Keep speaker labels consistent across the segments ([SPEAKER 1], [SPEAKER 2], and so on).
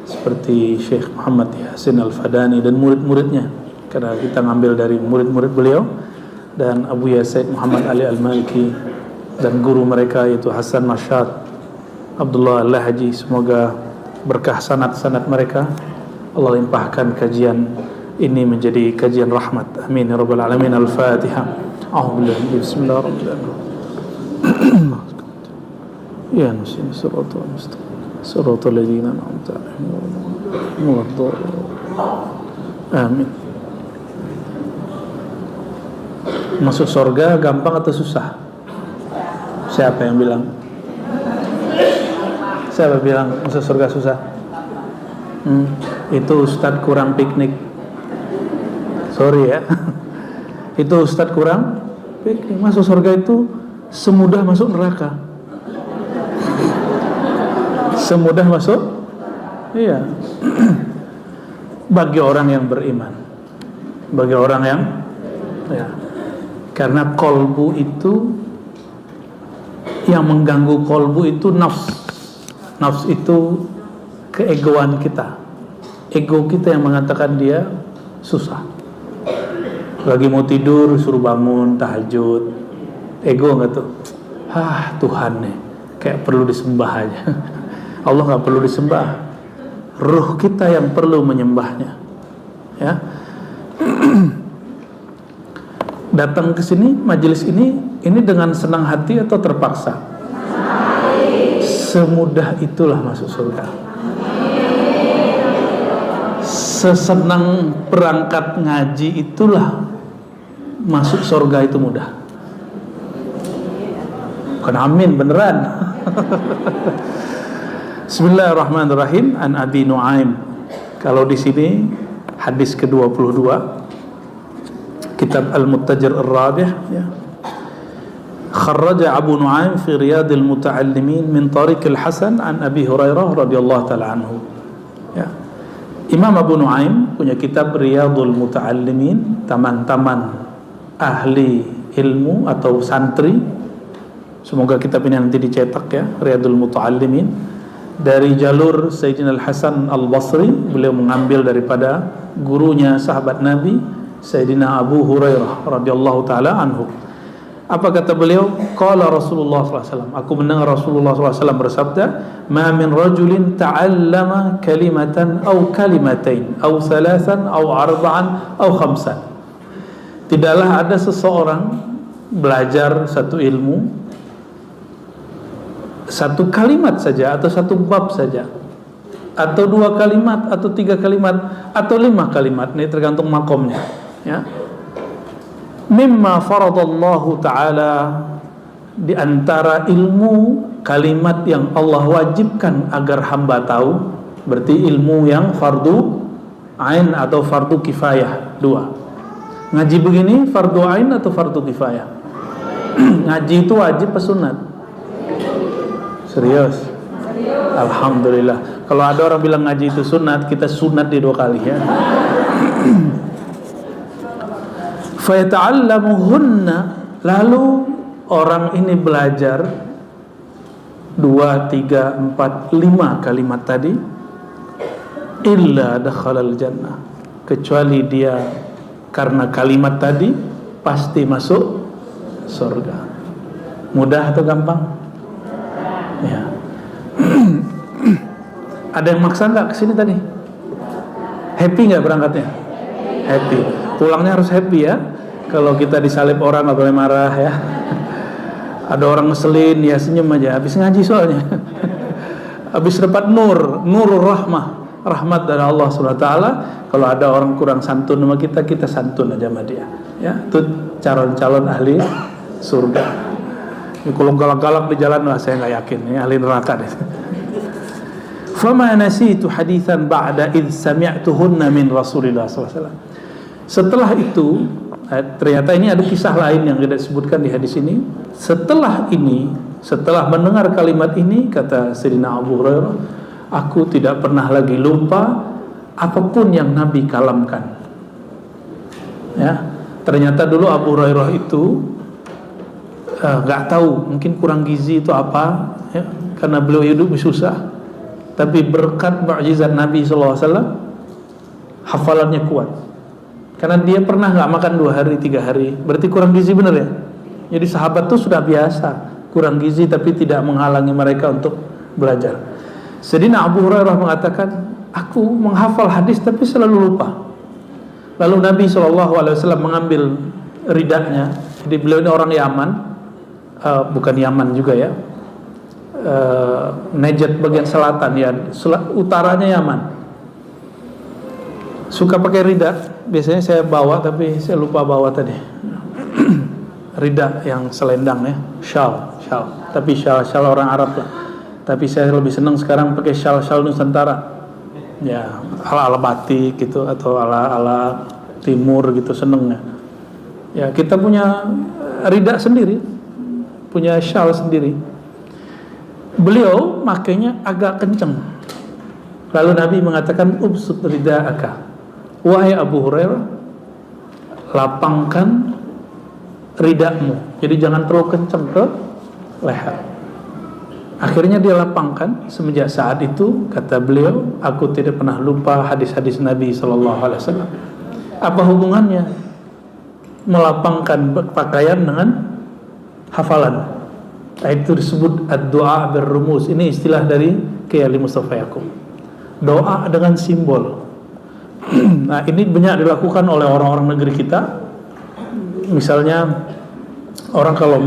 [SPEAKER 1] seperti Syekh Muhammad Yasin Al-Fadani dan murid-muridnya, karena kita ngambil dari murid-murid beliau, dan Abu Yasid Muhammad Ali Al-Maliki, dan guru mereka yaitu Hasan Nashad Abdullah Al-Haji. Semoga berkah sanad-sanad mereka Allah limpahkan kajian ini menjadi kajian rahmat, amin ya rabbal alamin. Al-Fatihah. A'udzubillahi bismillahirrahmanirrahim. Ya nusini siratal mustaqim siratal ladzina an'amta 'alaihim. Amin. Masuk surga gampang atau susah? Siapa yang bilang? Siapa bilang masuk surga susah? Itu Ustadz kurang piknik. Sorry ya. Itu Ustadz kurang piknik. Masuk surga itu semudah masuk neraka. Semudah masuk? Iya. Bagi orang yang beriman. Bagi orang yang ya. Karena kolbu itu, yang mengganggu kolbu itu nafs. Nafs itu keegoan kita. Ego kita yang mengatakan dia susah. Lagi mau tidur suruh bangun tahajud. Ego enggak tuh? Tuhan nih, kayak perlu disembah aja. Allah enggak perlu disembah. Ruh kita yang perlu menyembahnya. Ya. Datang ke sini, majelis ini dengan senang hati atau terpaksa? Semudah itulah masuk surga. Sesenang berangkat ngaji itulah masuk surga itu mudah. Bukan amin, beneran. Bismillahirrahmanirrahim. An Abi Nu'aim. Kalau di sini hadis ke-22, kitab Al-Muttajir Ar-Rabih, ya. Kharraja Abu Nu'aim fi Riyadil Muta'allimin min tariq Al-Hasan an Abi Hurairah radhiyallahu ta'ala anhu. Ya. Imam Abu Nu'aim punya kitab Riyadul Muta'allimin, taman-taman ahli ilmu atau santri. Semoga kitab ini nanti dicetak ya, Riyadul Muta'allimin, dari jalur Sayyidina Al-Hasan Al-Basri. Beliau mengambil daripada gurunya sahabat Nabi Sayyidina Abu Hurairah radhiyallahu ta'ala anhu. Apa kata beliau? Qala Rasulullah SAW. Aku mendengar Rasulullah SAW bersabda, "Ma min rajulin ta'allama kalimatan aw kalimatain aw thalathan aw arba'an aw khamsan." Tidaklah ada seseorang belajar satu ilmu, satu kalimat saja atau satu bab saja, atau 2 kalimat atau 3 kalimat atau 5 kalimat, ini tergantung makomnya, ya. Mimma faradallahu ta'ala, di antara ilmu kalimat yang Allah wajibkan agar hamba tahu, berarti ilmu yang fardu ain atau fardu kifayah, 2. Ngaji begini fardu ain atau fardu kifayah? Ngaji itu wajib apa sunat? Serius? Alhamdulillah. Kalau ada orang bilang ngaji itu sunat, kita sunat di 2 kali ya. Fayata'allamuhunna, lalu orang ini belajar 2, 3, 4, 5 kalimat tadi, illa dakhalal jannah, kecuali dia karena kalimat tadi pasti masuk surga. Mudah atau gampang? Ya. Ada yang maksa nggak kesini tadi? Happy nggak berangkatnya? Happy. Pulangnya harus happy ya. Kalau kita disalib orang nggak boleh marah ya. Ada orang ngeselin ya senyum aja. Habis ngaji soalnya. Habis dapat nurul rahmah, rahmat dari Allah Subhanahu wa taala. Kalau ada orang kurang santun sama kita, kita santun aja sama dia. Ya, itu calon-calon ahli surga. Ini kalau galak-galak di jalan, wah saya nggak yakin ini ahli neraka deh. Fama nasitu haditsan ba'da id sami'tuhunna min Rasulillah sallallahu alaihi wasallam. Setelah itu, ternyata ini ada kisah lain yang tidak disebutkan di hadis ini. Setelah ini, setelah mendengar kalimat ini, kata Sayyidina Abu Hurairah, aku tidak pernah lagi lupa apapun yang Nabi kalamkan. Ya, ternyata dulu Abu Hurairah itu nggak tahu, mungkin kurang gizi itu apa, ya, karena beliau hidup susah. tapi berkat mukjizat Nabi SAW hafalannya kuat. Karena dia pernah nggak makan 2 hari 3 hari, berarti kurang gizi bener ya. Jadi sahabat tuh sudah biasa kurang gizi tapi tidak menghalangi mereka untuk belajar. Sayyidina Abu Hurairah mengatakan, aku menghafal hadis tapi selalu lupa. Lalu Nabi SAW mengambil ridanya. Jadi beliau ini orang Yaman, bukan Yaman juga ya, Najd bagian selatan ya, utaranya Yaman. Suka pakai rida. Biasanya saya bawa tapi saya lupa bawa tadi. Rida yang selendang ya, shawl. Tapi shawl orang Arab lah. Tapi saya lebih senang sekarang pakai shawl Nusantara. Ya, ala batik gitu atau ala timur gitu, senengnya. Ya, kita punya rida sendiri, punya shawl sendiri. Beliau makainya agak kenceng. Lalu Nabi mengatakan, ubsut rida'aka, wahai Abu Hurairah, lapangkan ridakmu, jadi jangan terlalu kenceng ke leher. Akhirnya dia lapangkan. Semenjak saat itu, kata beliau, aku tidak pernah lupa hadis-hadis Nabi SAW. Apa hubungannya melapangkan pakaian dengan hafalan? Itu disebut ad-du'a bir-rumus. Ini istilah dari Kiai Ali Mustafa Yaqub. Doa dengan simbol. Nah, ini banyak dilakukan oleh orang-orang negeri kita. Misalnya orang kalau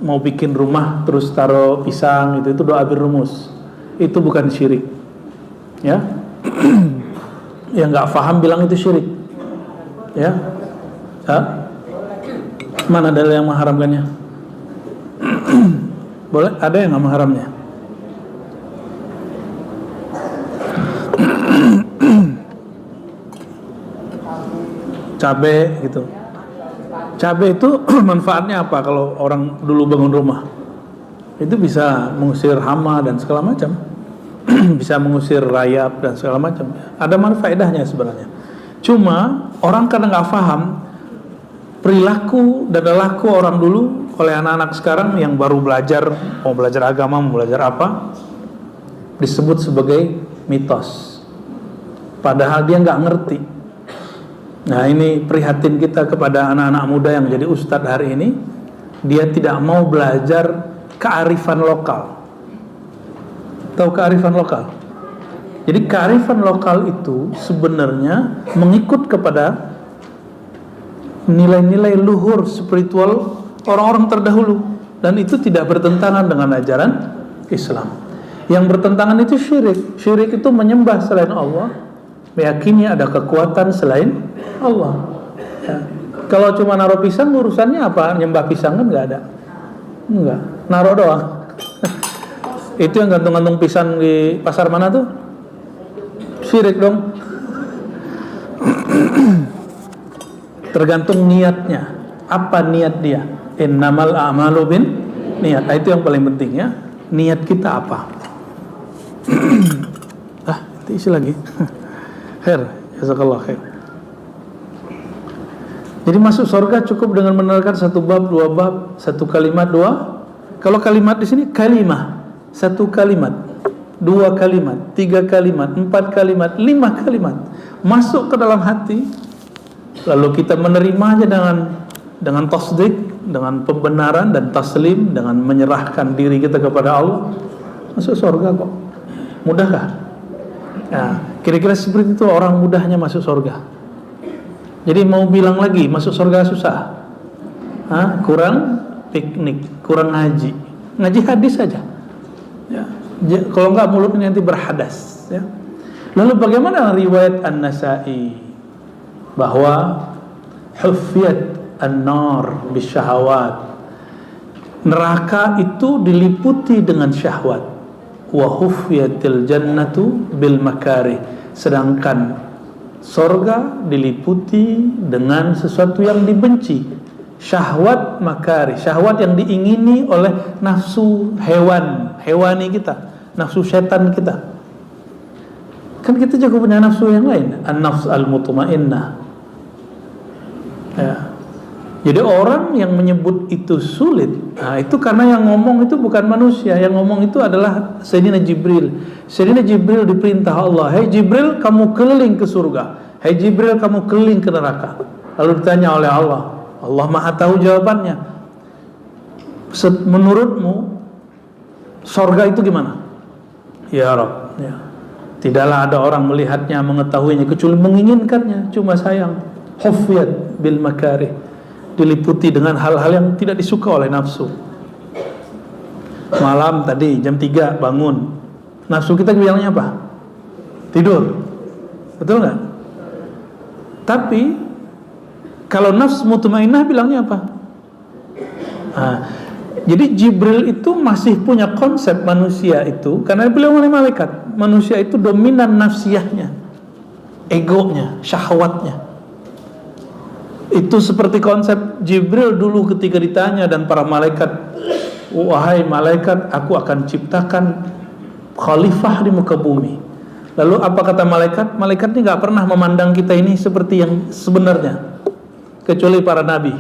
[SPEAKER 1] mau bikin rumah terus taruh pisang itu doa bir-rumus. Itu bukan syirik. Ya. Yang nggak paham bilang itu syirik. Ya. Mana dalil yang mengharamkannya? Boleh? Ada yang nggak mengharamnya? Cabe gitu. Cabe itu manfaatnya apa kalau orang dulu bangun rumah? Itu bisa mengusir hama dan segala macam. Bisa mengusir rayap dan segala macam. Ada manfaatnya sebenarnya. Cuma orang kadang nggak paham perilaku dan laku orang dulu oleh anak-anak sekarang yang baru belajar, mau belajar agama, mau belajar apa, disebut sebagai mitos. Padahal dia nggak ngerti. Nah, ini prihatin kita kepada anak-anak muda yang menjadi ustadz hari ini. Dia tidak mau belajar kearifan lokal. Tahu kearifan lokal? Jadi kearifan lokal itu sebenarnya mengikut kepada nilai-nilai luhur spiritual orang-orang terdahulu, dan itu tidak bertentangan dengan ajaran Islam. Yang bertentangan itu syirik. Syirik itu menyembah selain Allah, meyakini ada kekuatan selain Allah. Ya. Kalau cuma naruh pisang, urusannya apa? Nyembah pisang kan nggak ada. Enggak, naruh doang. Itu yang gantung-gantung pisang di pasar mana tuh? Syirik dong. Tergantung niatnya. Apa niat dia? Innamal a'malu bin niat. Itu yang paling penting ya. Niat kita apa? Itu isi lagi. Khair, jazakallah khair. Jadi masuk surga cukup dengan menerangkan 1 bab, 2 bab, 1 kalimat, 2. Kalau kalimat di sini kalimah, 1 kalimat, 2 kalimat, 3 kalimat, 4 kalimat, 5 kalimat masuk ke dalam hati, lalu kita menerimanya dengan tasdik, dengan pembenaran dan taslim, dengan menyerahkan diri kita kepada Allah, masuk surga kok. Mudahkah? Nah, kira-kira seperti itu orang mudahnya masuk surga. Jadi mau bilang lagi masuk surga susah? Kurang piknik, kurang ngaji hadis saja. Ya. Kalau enggak mulutnya nanti berhadas. Ya. Lalu bagaimana riwayat An-Nasa'i bahwa hufiyat an-nar bisyahawat, neraka itu diliputi dengan syahwat, wa hufiyatil jannatu bil makarih, sedangkan surga diliputi dengan sesuatu yang dibenci, syahwat makari, syahwat yang diingini oleh nafsu hewani kita, nafsu setan kita. Kan kita juga punya nafsu yang lain, an-nafs al-mutmainnah. Ya. Jadi orang yang menyebut itu sulit, nah itu karena yang ngomong itu bukan manusia, yang ngomong itu adalah Sayyidina Jibril. Sayyidina Jibril diperintah Allah, "Hei Jibril, kamu keliling ke surga. Hei Jibril, kamu keliling ke neraka." Lalu ditanya oleh Allah, Allah Maha tahu jawabannya. Menurutmu surga itu gimana? Ya Rabb, ya. Tidaklah ada orang melihatnya, mengetahuinya, kecuali menginginkannya. Cuma sayang, hufiyat bil makarih, diliputi dengan hal-hal yang tidak disuka oleh nafsu. Malam tadi jam 3 bangun, nafsu kita bilangnya apa? Tidur. Betul nggak? Tapi kalau nafsu mutmainnah bilangnya apa? Nah, jadi Jibril itu masih punya konsep manusia itu, karena beliau oleh malaikat. Manusia itu dominan nafsiyahnya, egonya, syahwatnya. Itu seperti konsep Jibril dulu ketika ditanya dan para malaikat, "Wahai malaikat, aku akan ciptakan khalifah di muka bumi." Lalu apa kata malaikat? Malaikat ini gak pernah memandang kita ini seperti yang sebenarnya, kecuali para nabi.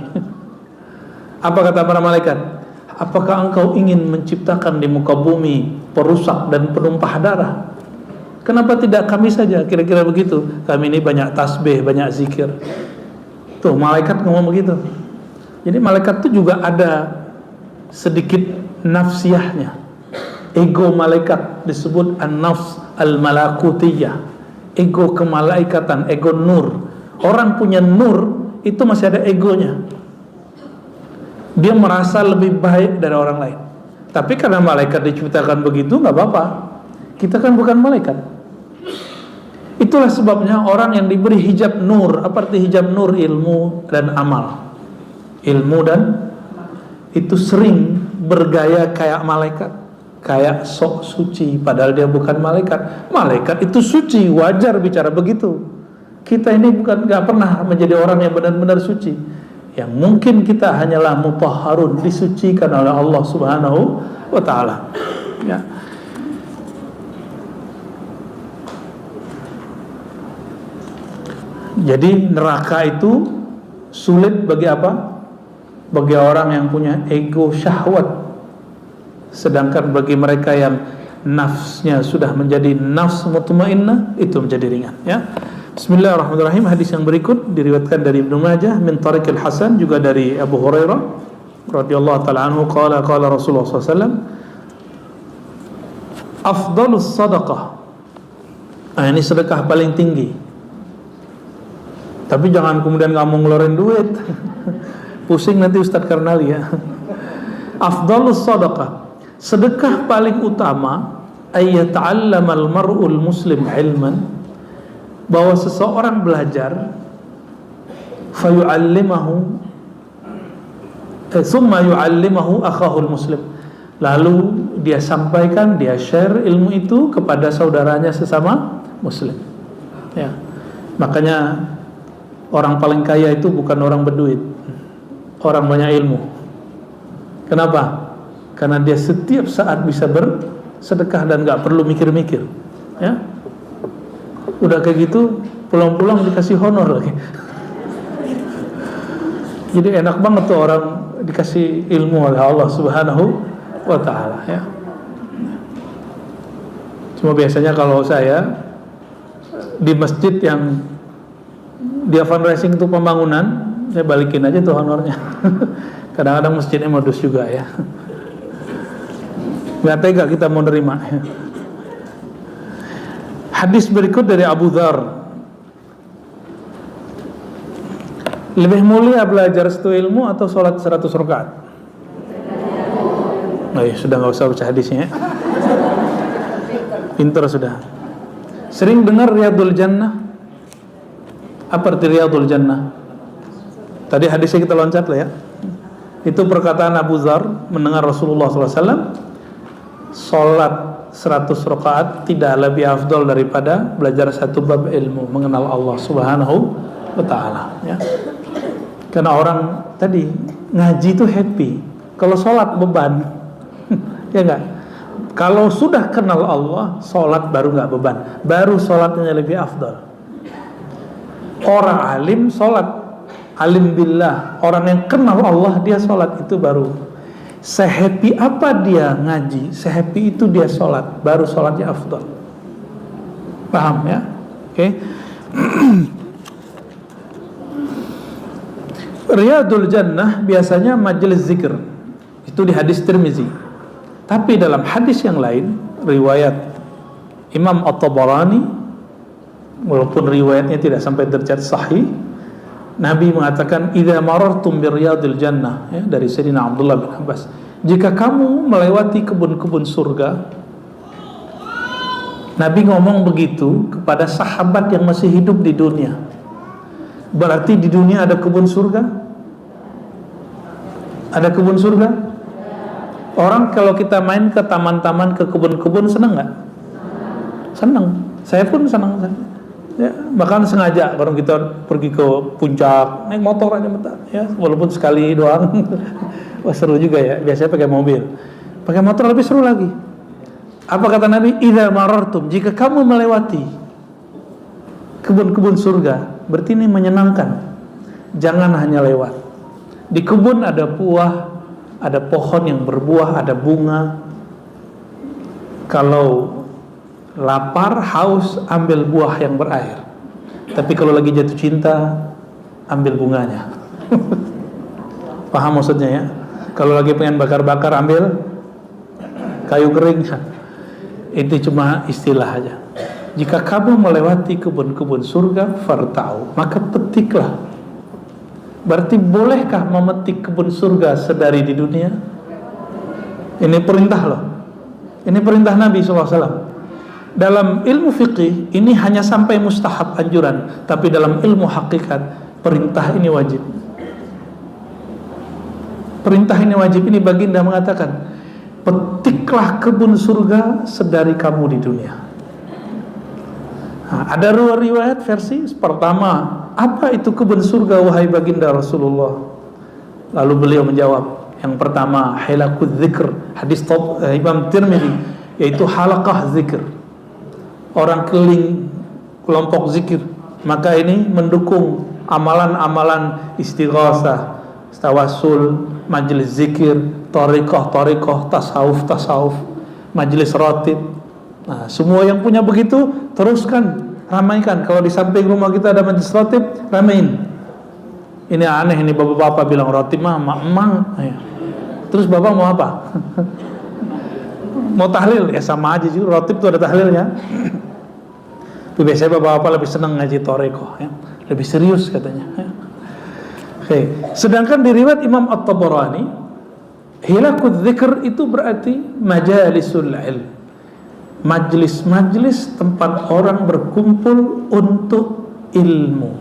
[SPEAKER 1] Apa kata para malaikat? Apakah engkau ingin menciptakan di muka bumi perusak dan penumpah darah? Kenapa tidak kami saja? Kira-kira begitu. Kami ini banyak tasbih, banyak zikir. Tuh malaikat ngomong begitu. Jadi malaikat itu juga ada sedikit nafsiyahnya. Ego malaikat disebut an-nafs al-malakutiyah, ego kemalaikatan, ego nur. Orang punya nur itu masih ada egonya. Dia merasa lebih baik dari orang lain. Tapi karena malaikat diciptakan begitu, nggak apa-apa. Kita kan bukan malaikat. Itulah sebabnya orang yang diberi hijab nur. Apa arti hijab nur? Ilmu dan amal. Ilmu dan itu sering bergaya kayak malaikat, kayak sok suci, padahal dia bukan malaikat. Malaikat itu suci, wajar bicara begitu. Kita ini bukan, nggak pernah menjadi orang yang benar-benar suci. Yang mungkin kita hanyalah mutahharun, disucikan oleh Allah Subhanahu wa ta'ala. Ya. Jadi neraka itu sulit bagi apa? Bagi orang yang punya ego syahwat. Sedangkan bagi mereka yang nafsnya sudah menjadi nafs mutmainnah, itu menjadi ringan, ya. Bismillahirrahmanirrahim. Hadis yang berikut diriwayatkan dari Ibnu Majah min Tariqil Hasan, juga dari Abu Hurairah radhiyallahu taala anhu qala Rasulullah sallallahu alaihi wasallam, afdhalus sadaqah. Ini sedekah paling tinggi. Tapi jangan kemudian kamu ngeluarin duit. Pusing nanti Ustadz Karnali, ya. Afdhalus sadaqah, sedekah paling utama, ayyata'allamal mar'ul muslim ilman, bahwa seseorang belajar, fayu'allimahu summa yu'allimahu akhahul muslim, lalu dia sampaikan, dia share ilmu itu kepada saudaranya sesama muslim, ya. Makanya orang paling kaya itu bukan orang berduit, orang banyak ilmu. Kenapa? Karena dia setiap saat bisa bersedekah dan gak perlu mikir-mikir, ya. Udah kayak gitu, pulang-pulang dikasih honor lagi. Jadi enak banget tuh orang dikasih ilmu oleh Allah Subhanahu wa ta'ala, ya. Cuma biasanya kalau saya di masjid yang dia fundraising untuk pembangunan, saya balikin aja tuh honornya. Kadang-kadang masjidnya modus juga, ya. Nggak tega kita mau nerima, ya. Hadis berikut dari Abu Dzar, lebih mulia belajar satu ilmu atau sholat 100 rakaat? Oh iya, sudah nggak usah baca hadisnya, ya. Pintar sudah. Sering dengar Riyadul Jannah? Apa arti Riyadul Jannah? Tadi hadisnya kita loncat lah, ya. Itu perkataan Abu Dzar mendengar Rasulullah SAW, sholat 100 rakaat tidak lebih afdol daripada belajar satu bab ilmu, mengenal Allah Subhanahu wa ta'ala, ya. Karena orang tadi ngaji itu happy, kalau sholat beban. Ya enggak? Kalau sudah kenal Allah, sholat baru enggak beban, baru sholatnya lebih afdol. Orang alim sholat, alim billah, orang yang kenal Allah dia sholat, itu baru sehappy apa dia ngaji, sehappy itu dia sholat, baru sholatnya afdal. Paham ya? Oke. Riyadul Jannah biasanya majelis zikir, itu di hadis Tirmizi. Tapi dalam hadis yang lain, riwayat Imam At-Tabarani, walaupun riwayatnya tidak sampai derajat sahih, Nabi mengatakan idza marartum bi riyadil jannah, ya, dari Sayyidina Abdullah bin Abbas, jika kamu melewati kebun-kebun surga. Nabi ngomong begitu kepada sahabat yang masih hidup di dunia. Berarti di dunia ada kebun surga? Ada kebun surga? Orang kalau kita main ke taman-taman, ke kebun-kebun, senang nggak? Senang. Saya pun senang. Ya, bahkan sengaja kalau kita pergi ke puncak naik motor aja bentar, ya, walaupun sekali doang. Wah, seru juga ya. Biasanya pakai mobil, pakai motor lebih seru lagi. Apa kata Nabi? Idza marartum, jika kamu melewati kebun-kebun surga, berarti ini menyenangkan. Jangan hanya lewat. Di kebun ada buah, ada pohon yang berbuah, ada bunga. Kalau lapar, haus, ambil buah yang berair. Tapi kalau lagi jatuh cinta, ambil bunganya. Paham maksudnya ya? Kalau lagi pengen bakar-bakar, ambil kayu kering. Itu cuma istilah aja. Jika kamu melewati kebun-kebun surga, fartau, maka petiklah. Berarti bolehkah memetik kebun surga sedari di dunia? Ini perintah loh. Ini perintah Nabi SAW. Dalam ilmu fiqih ini hanya sampai mustahab, anjuran, tapi dalam ilmu hakikat perintah ini wajib. Perintah ini wajib. Ini baginda mengatakan, petiklah kebun surga sedari kamu di dunia. Nah, ada dua riwayat versi. Pertama, apa itu kebun surga wahai baginda Rasulullah? Lalu beliau menjawab, yang pertama halaquz zikr, hadis top Imam Tirmizi, yaitu halaqah zikr, orang keliling kelompok zikir. Maka ini mendukung amalan-amalan istighosah, tawassul, majelis zikir, thariqah, tasawuf, majelis ratib. Nah, semua yang punya begitu teruskan, ramaikan. Kalau di samping rumah kita ada majelis ratib, ramein. Ini aneh, ini bapak-bapak bilang ratib mah emang. Terus bapak mau apa? Mau tahlil? Ya sama aja juga, ratib itu ada tahlilnya. Tapi biasanya bapak-bapak lebih senang ngaji thariqah, ya. Lebih serius katanya, ya. Oke. Sedangkan di riwayat Imam At-Tabarani, hilaquz dzikr itu berarti majalisul ilm, majlis-majlis tempat orang berkumpul untuk ilmu.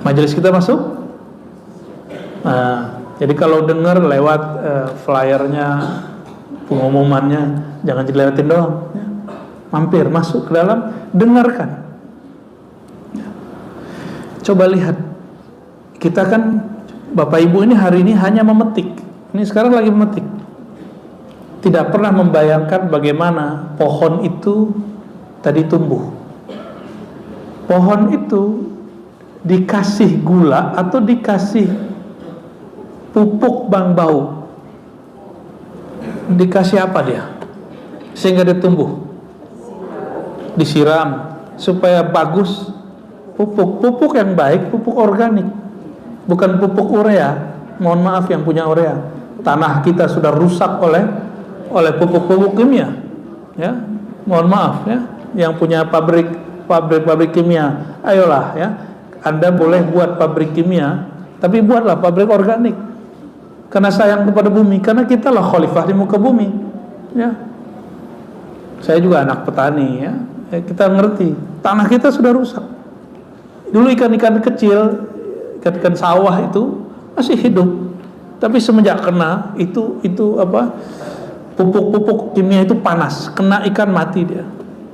[SPEAKER 1] Majelis kita masuk. Nah, jadi kalau dengar lewat flyernya, pengumumannya, jangan dilewatin doang, ya. Mampir, masuk ke dalam, dengarkan. Coba lihat, kita kan Bapak Ibu ini hari ini hanya memetik. Ini sekarang lagi memetik. Tidak pernah membayangkan bagaimana pohon itu tadi tumbuh. Pohon itu dikasih gula atau dikasih pupuk bau. Dikasih apa dia? Sehingga dia tumbuh. Disiram supaya bagus. Pupuk yang baik, pupuk organik, bukan pupuk urea. Mohon maaf yang punya urea. Tanah kita sudah rusak oleh pupuk-pupuk kimia, ya. Mohon maaf ya, yang punya pabrik kimia, ayolah ya, Anda boleh buat pabrik kimia, tapi buatlah pabrik organik. Karena sayang kepada bumi, karena kita lah khalifah di muka bumi, ya. Saya juga anak petani, ya. Kita ngerti, tanah kita sudah rusak. Dulu ikan-ikan kecil, ikan sawah itu masih hidup, tapi semenjak kena itu apa, pupuk kimia itu panas, kena ikan mati dia,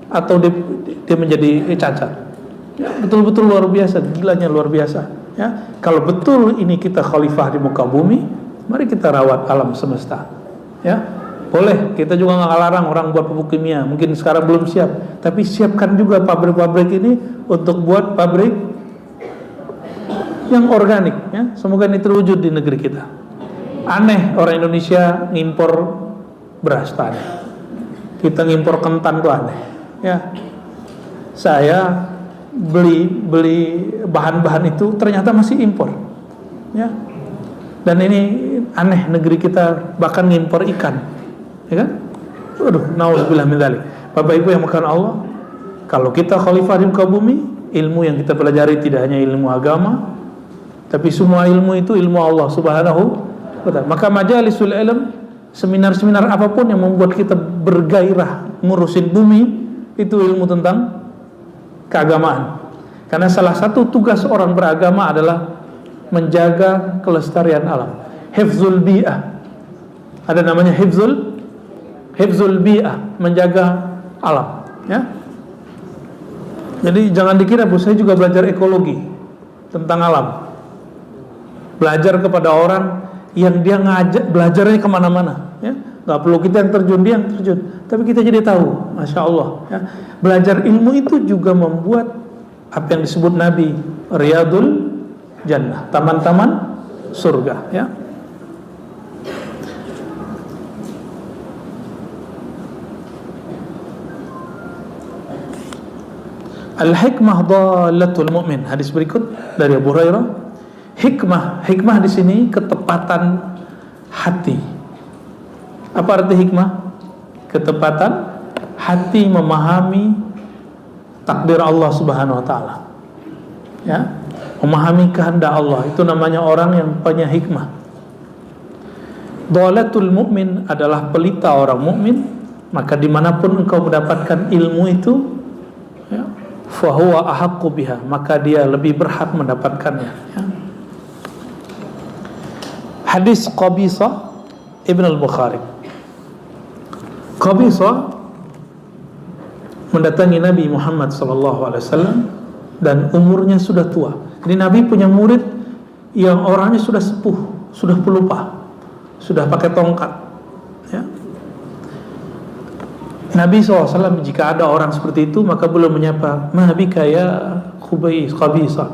[SPEAKER 1] atau dia menjadi cacat. Ya, betul-betul luar biasa, gilanya luar biasa. Ya, kalau betul ini kita khalifah di muka bumi, mari kita rawat alam semesta. Ya, boleh, kita juga nggak larang orang buat pupuk kimia. Mungkin sekarang belum siap, tapi siapkan juga pabrik-pabrik ini untuk buat pabrik yang organik ya. Semoga ini terwujud di negeri kita. Aneh orang Indonesia ngimpor beras tuh aneh. Kita ngimpor kentan tuh aneh ya. Saya beli bahan-bahan itu ternyata masih impor ya. Dan ini aneh, negeri kita bahkan ngimpor ikan ya kan. Waduh, naudzubillah min dzalik. Bapak Ibu yang makanan Allah, kalau kita khalifah di muka bumi, ilmu yang kita pelajari tidak hanya ilmu agama, tapi semua ilmu itu ilmu Allah Subhanahu wa ta'ala. Maka majalisul ilm, seminar-seminar apapun yang membuat kita bergairah ngurusin bumi, itu ilmu tentang keagamaan. Karena salah satu tugas orang beragama adalah menjaga kelestarian alam. Hifzul bi'ah. Ada namanya hifzul bi'ah, menjaga alam ya. Jadi jangan dikira Bu, saya juga belajar ekologi tentang alam. Belajar kepada orang yang dia ngajak, belajarnya kemana-mana ya. Gak perlu kita yang terjun, dia yang terjun, tapi kita jadi tahu, Masya Allah ya. Belajar ilmu itu juga membuat apa yang disebut Nabi Riyadul Jannah, taman-taman surga ya. Al-hikmah dhalatul mu'min. Hadis berikut dari Abu Hurairah. Hikmah di sini ketepatan hati. Apa arti hikmah? Ketepatan hati memahami takdir Allah Subhanahu wa taala. Ya, memahami kehendak Allah, itu namanya orang yang punya hikmah. Dhalatul mu'min adalah pelita orang mukmin, maka dimanapun engkau mendapatkan ilmu itu ya, fahuwa ahaqqu biha, maka dia lebih berhak mendapatkannya ya. Hadis Qabisah Ibn al-Bukhari. Qabisah mendatangi Nabi Muhammad SAW dan umurnya sudah tua. Jadi Nabi punya murid yang orangnya sudah sepuh, sudah pelupa, sudah pakai tongkat ya. Nabi SAW jika ada orang seperti itu, maka belum menyapa, ma bika ya Qabisah,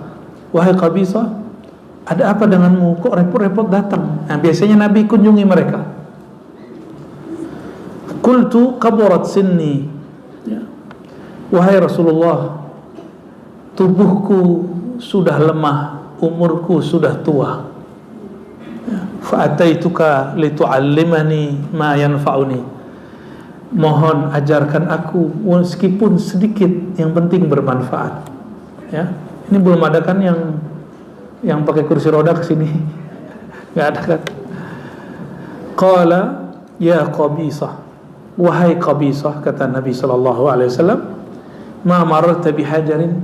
[SPEAKER 1] wahai Qabisah, ada apa denganmu, kok repot-repot datang? Nah, biasanya Nabi kunjungi mereka. Qultu kaburat sinni ya. Wahai Rasulullah, tubuhku sudah lemah, umurku sudah tua ya. Fa'ataituka litu'allimani ma yanfa'uni, mohon ajarkan aku meskipun sedikit, yang penting bermanfaat ya. Ini belum ada kan yang pakai kursi roda kesini? Nggak ada kan? Qala ya Qabisah, wahai Qabisah, kata Nabi SAW, ma mararta bihajarin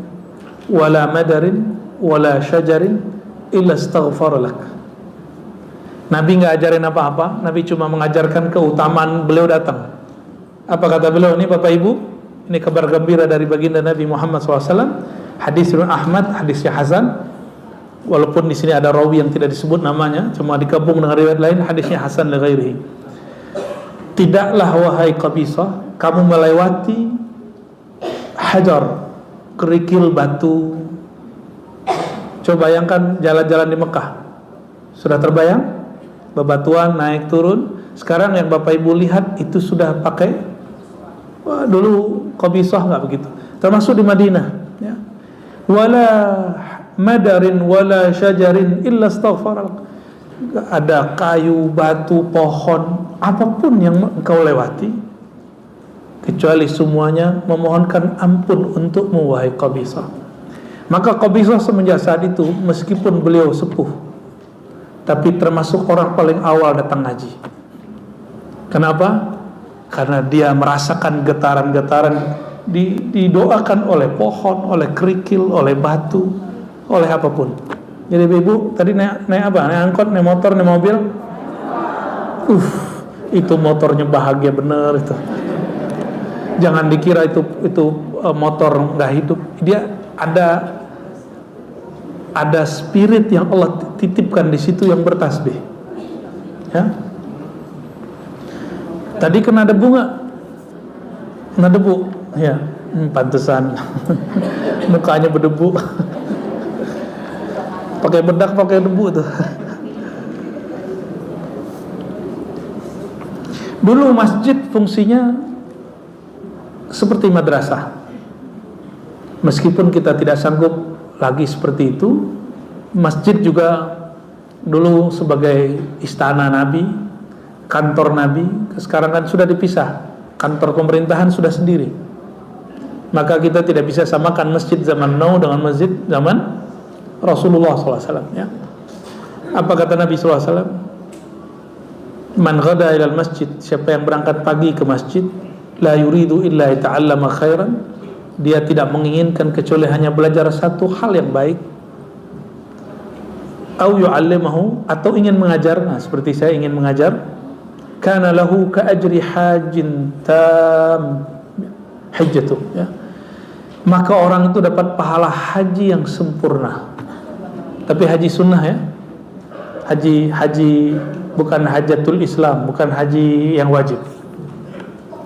[SPEAKER 1] wala madarin wala syajarin illa astaghfara lak. Nabi nggak ajarin apa-apa, Nabi cuma mengajarkan keutamaan beliau datang. Apa kata beliau? Ini Bapak Ibu, ini kabar gembira dari baginda Nabi Muhammad SAW. Hadis Ibnu Ahmad, hadisnya Hasan. Walaupun di sini ada rawi yang tidak disebut namanya, cuma digabung dengan riwayat lain, hadisnya Hasan li ghairihi. Tidaklah wahai Qabisah, kamu melewati hajar, kerikil batu. Coba bayangkan jalan-jalan di Mekah. Sudah terbayang? Bebatuan naik turun. Sekarang yang Bapak Ibu lihat itu sudah pakai. Wah, dulu Qabisah nggak begitu. Termasuk di Madinah ya. Wala madarin wala syajarin illa astaghfara. Ada kayu, batu, pohon, apapun yang engkau lewati, kecuali semuanya memohonkan ampun untukmu wahai Qabisah. Maka Qabisah semenjak saat itu, meskipun beliau sepuh, tapi termasuk orang paling awal datang ngaji. Kenapa? Karena dia merasakan getaran-getaran didoakan oleh pohon, oleh kerikil, oleh batu, oleh apapun. Jadi Ibu tadi naik apa? Naik angkot, naik motor, naik mobil. Itu motornya bahagia bener itu. Jangan dikira itu motor nggak hidup. Dia ada spirit yang Allah titipkan di situ yang bertasbih. Ya. Tadi kena debu nggak? Kena debu, ya. Pantesan mukanya berdebu. pakai bedak, pakai debu tuh. Dulu masjid fungsinya seperti madrasah. Meskipun kita tidak sanggup lagi seperti itu, masjid juga dulu sebagai istana Nabi, kantor Nabi. Sekarang kan sudah dipisah, kantor pemerintahan sudah sendiri. Maka kita tidak bisa samakan masjid zaman now dengan masjid zaman Rasulullah SAW, ya. Apa kata Nabi SAW? Man ghada ilal masjid, siapa yang berangkat pagi ke masjid, la yuridu illa yata'allama khairan, dia tidak menginginkan kecuali hanya belajar satu hal yang baik, au yu'allimahu, atau ingin mengajar. Nah, seperti saya ingin mengajar, kana lahu ka ajri hajin tam hajjatu, ya. Maka orang itu dapat pahala haji yang sempurna. Tapi haji sunnah, ya. Haji bukan hajatul Islam, bukan haji yang wajib.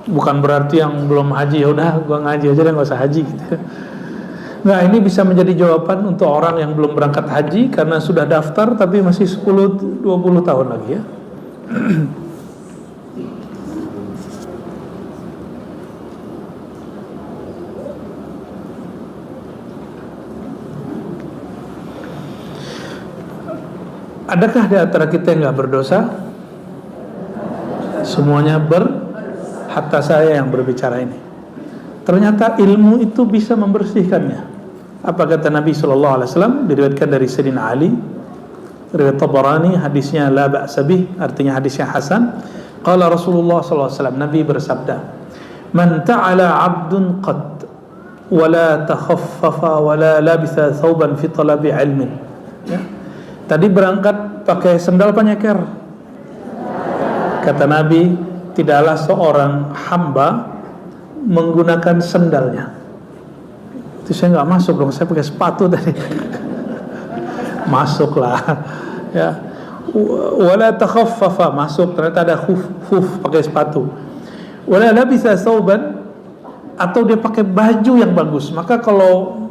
[SPEAKER 1] Bukan berarti yang belum haji ya udah gua ngaji aja deh, nggak usah haji gitu. Nah, ini bisa menjadi jawaban untuk orang yang belum berangkat haji karena sudah daftar tapi masih 10-20 tahun lagi, ya. Adakah di antara kita yang nggak berdosa? Semuanya hatta saya yang berbicara ini. Ternyata ilmu itu bisa membersihkannya. Apa kata Nabi SAW? Diriwayatkan dari Sayyidina Ali, riwayat Tabarani, hadisnya la ba'sa bih, artinya hadisnya hasan. Qala Rasulullah SAW, Nabi bersabda, man ta'ala 'abdun qad wala takhaffafa wala labitha thawban fi talabi ilmin, ya. Tadi berangkat pakai sendal penyeker. Kata Nabi, tidaklah seorang hamba menggunakan sendalnya. Itu saya nggak masuk dong, saya pakai sepatu tadi. Masuklah, ya. Wala takhaffafa, masuk, ternyata ada khuf pakai sepatu. Wala labisa thawban, atau dia pakai baju yang bagus. Maka kalau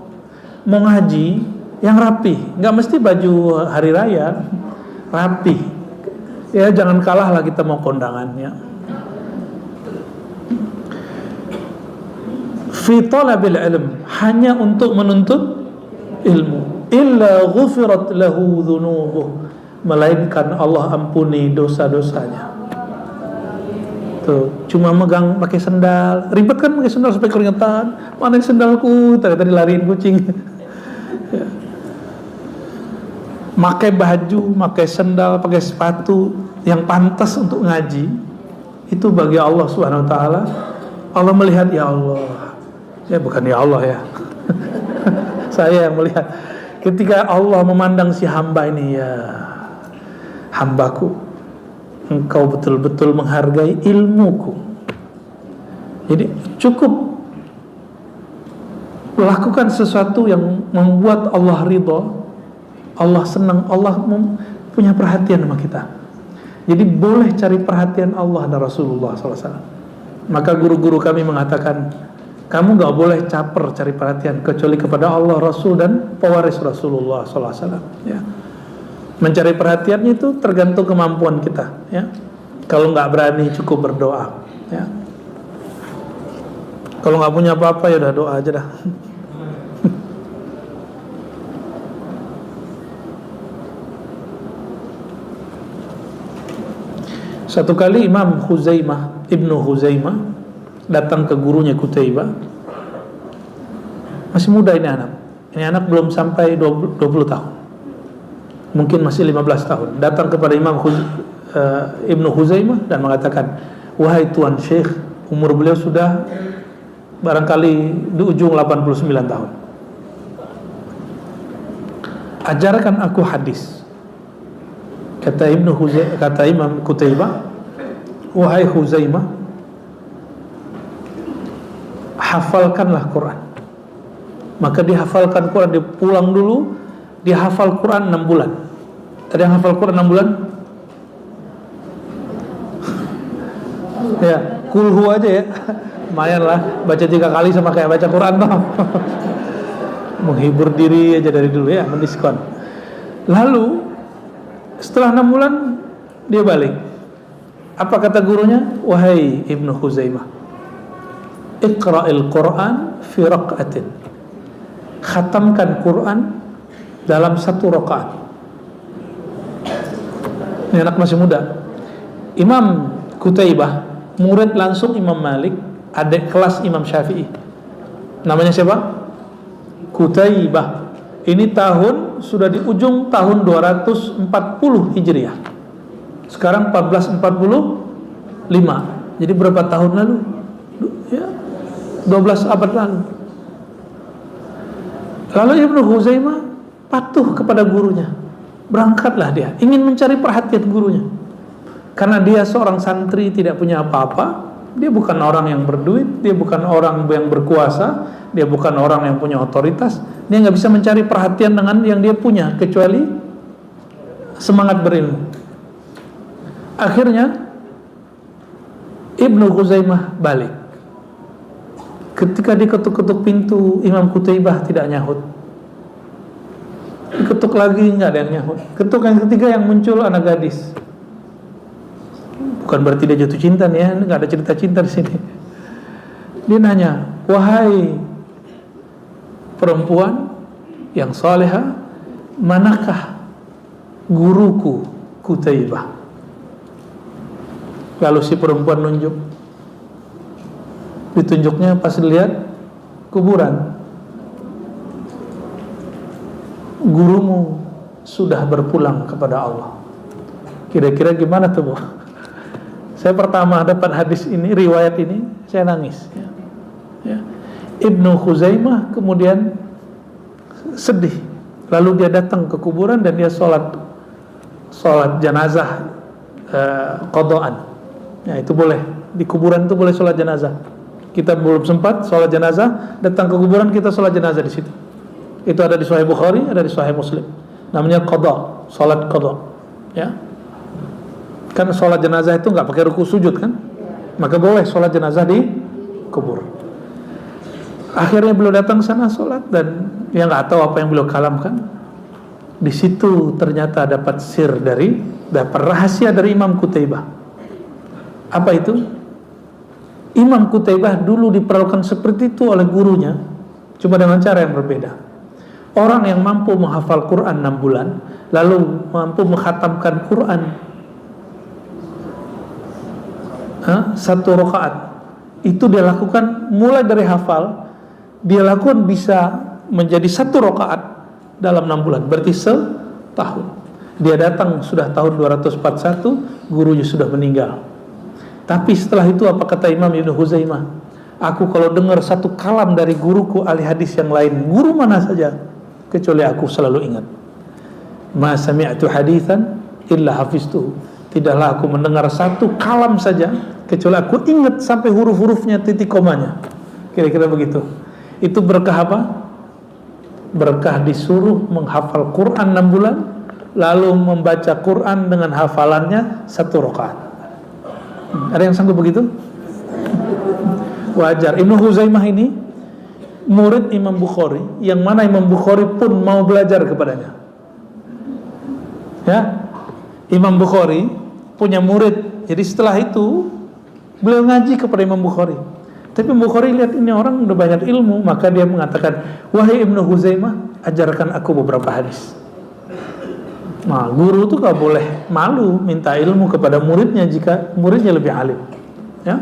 [SPEAKER 1] mau ngaji yang rapi, nggak mesti baju hari raya, rapi, ya. Jangan kalah lah kita mau kondangannya. Fi talabil ilm, hanya untuk menuntut ilmu. Illa ghufirat lahu dhunubuh, melainkan Allah ampuni dosa-dosanya. Tuh, cuma megang pakai sendal, ribet kan pakai sendal sampai keringetan. Mana sendalku? Tadi lariin kucing. Ya. Pakai baju, pakai sendal, pakai sepatu yang pantas untuk ngaji, itu bagi Allah Subhanahu wa taala. Allah melihat, ya Allah. Ya bukan ya Allah, ya. Saya yang melihat. Ketika Allah memandang si hamba ini, ya hambaku, engkau betul-betul menghargai ilmuku. Jadi cukup lakukan sesuatu yang membuat Allah ridho, Allah senang, Allah punya perhatian sama kita. Jadi boleh cari perhatian Allah dan Rasulullah SAW. Maka guru-guru kami mengatakan, kamu gak boleh caper cari perhatian kecuali kepada Allah, Rasul, dan pewaris Rasulullah SAW, ya. Mencari perhatiannya itu tergantung kemampuan kita, ya. Kalau gak berani cukup berdoa, ya. Kalau gak punya apa-apa ya udah doa aja dah. Satu kali Imam Khuzaimah, Ibnu Khuzaimah datang ke gurunya Qutaibah. Masih muda ini anak. Ini anak belum sampai 20 tahun. Mungkin masih 15 tahun. Datang kepada Imam Ibnu Khuzaimah dan mengatakan, wahai Tuan Syekh, umur beliau sudah barangkali di ujung 89 tahun. Ajarkan aku hadis. Kata Imam Qutaibah, wahai Khuzaimah, hafalkanlah Quran. Maka dihafalkan Quran, dia pulang dulu, dia hafal Quran 6 bulan. Tadi yang hafal Quran 6 bulan? Ya, kulhu aja ya. Lumayan lah, baca 3 kali sama kayak baca Quran toh. Menghibur diri aja dari dulu, ya, mendiskon. Lalu setelah 6 bulan dia balik. Apa kata gurunya? Wahai Ibnu Khuzaimah, Iqra'il Quran fi raq'atin. Khatamkan Quran dalam 1 rakaat. Ini anak masih muda. Imam Qutaibah, murid langsung Imam Malik, adik kelas Imam Syafi'i. Namanya siapa? Qutaibah. Ini tahun sudah di ujung tahun 240 Hijriah. Sekarang 1445. Jadi berapa tahun lalu? Ya, 12 abad lalu. Lalu Ibnu Khuzaimah patuh kepada gurunya. Berangkatlah dia, ingin mencari perhatian gurunya. Karena dia seorang santri, tidak punya apa-apa. Dia bukan orang yang berduit, dia bukan orang yang berkuasa, dia bukan orang yang punya otoritas. Dia nggak bisa mencari perhatian dengan yang dia punya, kecuali semangat berilmu. Akhirnya Ibnu Khuzaimah balik. Ketika diketuk-ketuk pintu, Imam Qutaibah tidak nyahut. Diketuk lagi, nggak ada yang nyahut. Ketuk yang ketiga yang muncul anak gadis. Bukan berarti dia jatuh cinta nih ya, nggak ada cerita cinta di sini. Dia nanya, wahai perempuan yang soleha, manakah guruku Qutaibah? Lalu si perempuan nunjuk. Ditunjuknya pas lihat kuburan. Gurumu sudah berpulang kepada Allah. Kira-kira gimana tuh, Bu? Saya pertama dapat hadis ini, riwayat ini, saya nangis. Ya. Ibnu Khuzaimah kemudian sedih. Lalu dia datang ke kuburan dan dia sholat jenazah qadaan. Ya, itu boleh. Di kuburan itu boleh sholat jenazah. Kita belum sempat sholat jenazah, datang ke kuburan kita sholat jenazah di situ. Itu ada di Sahih Bukhari, ada di Sahih Muslim. Namanya qada, sholat qada. Ya. Kan sholat jenazah itu nggak pakai ruku sujud kan, maka boleh sholat jenazah di kubur. Akhirnya beliau datang sana sholat dan dia nggak tahu apa yang beliau kalamkan. Di situ ternyata dapat dapat rahasia dari Imam Qutaibah. Apa itu? Imam Qutaibah dulu diperlakukan seperti itu oleh gurunya, cuma dengan cara yang berbeda. Orang yang mampu menghafal Quran 6 bulan, lalu mampu menghatamkan Quran 1 rakaat, itu dia lakukan mulai dari hafal, dia lakukan bisa menjadi 1 rakaat dalam 6 bulan, berarti setahun. Dia datang sudah tahun 241, gurunya sudah meninggal. Tapi setelah itu apa kata Imam Ibnu Khuzaimah? Aku kalau dengar 1 kalam dari guruku ahli hadis yang lain, guru mana saja, kecuali aku selalu ingat. Ma sami'tu haditsan illa hafiztuhu. Tidaklah aku mendengar 1 kalam saja, kecuali aku ingat sampai huruf-hurufnya, titik komanya. Kira-kira begitu. Itu berkah apa? Berkah disuruh menghafal Quran 6 bulan, lalu membaca Quran dengan hafalannya 1 rakaat. Ada yang sanggup begitu? Wajar. Ibnu Khuzaimah ini murid Imam Bukhari, yang mana Imam Bukhari pun mau belajar kepadanya. Ya, Imam Bukhari punya murid. Jadi setelah itu beliau ngaji kepada Imam Bukhari. Tapi Imam Bukhari lihat ini orang udah banyak ilmu, maka dia mengatakan, wahai Ibnu Khuzaimah, ajarkan aku beberapa hadis. Nah, guru itu gak boleh malu minta ilmu kepada muridnya jika muridnya lebih alim. Ya.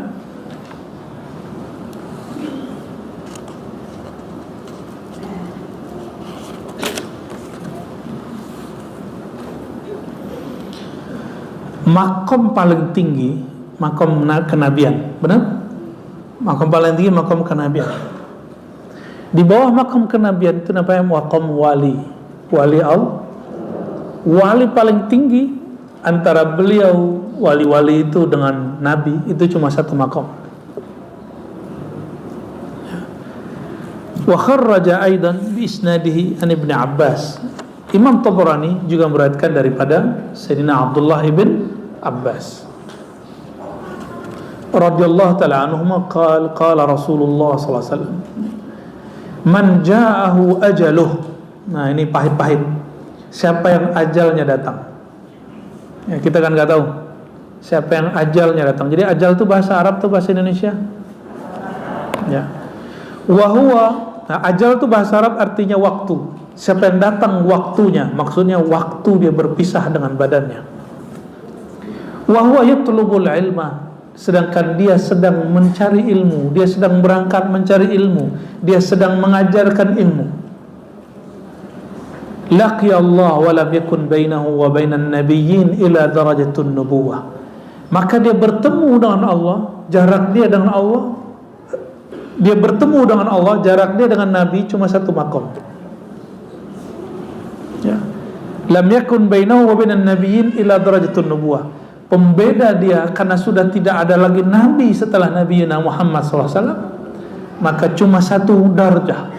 [SPEAKER 1] Makom paling tinggi, makom kenabian, benar? Makom paling tinggi, makom kenabian. Di bawah makom kenabian itu namanya makom wali, wali Allah. Wali paling tinggi antara beliau wali-wali itu dengan Nabi itu cuma 1 makom. Wa kharraja aidan bi isnadihi an Ibnu Abbas. Imam Tabarani juga meriwayatkan daripada Sayyidina Abdullah ibn Abbas radhiyallahu ta'ala anhuma qala Rasulullah sallallahu alaihi wasallam, man ja'ahu ajaluh. Nah, ini pahit-pahit. siapa yang ajalnya datang. Ya, kita kan nggak tahu siapa yang ajalnya datang. Jadi ajal itu bahasa Arab tuh bahasa Indonesia. Ya. Wahwa, nah ajal itu bahasa Arab artinya waktu. Siapa yang datang waktunya, maksudnya waktu dia berpisah dengan badannya. Wahwa yatlubul ilma, sedangkan dia sedang mencari ilmu, dia sedang berangkat mencari ilmu, dia sedang mengajarkan ilmu. Laqiya Allah wa lam yakun bainahu wa bainan nabiyyin ila darajatun nubuwah. Maka dia bertemu dengan Allah, jarak dia dengan Allah, dia bertemu dengan Allah, jarak dia dengan Nabi cuma satu makom. Ya. Lam yakun bainahu wa bainan nabiyyin ila darajatun nubuwah. Pembeda dia karena sudah tidak ada lagi Nabi setelah Nabi Muhammad SAW, maka cuma satu darjah.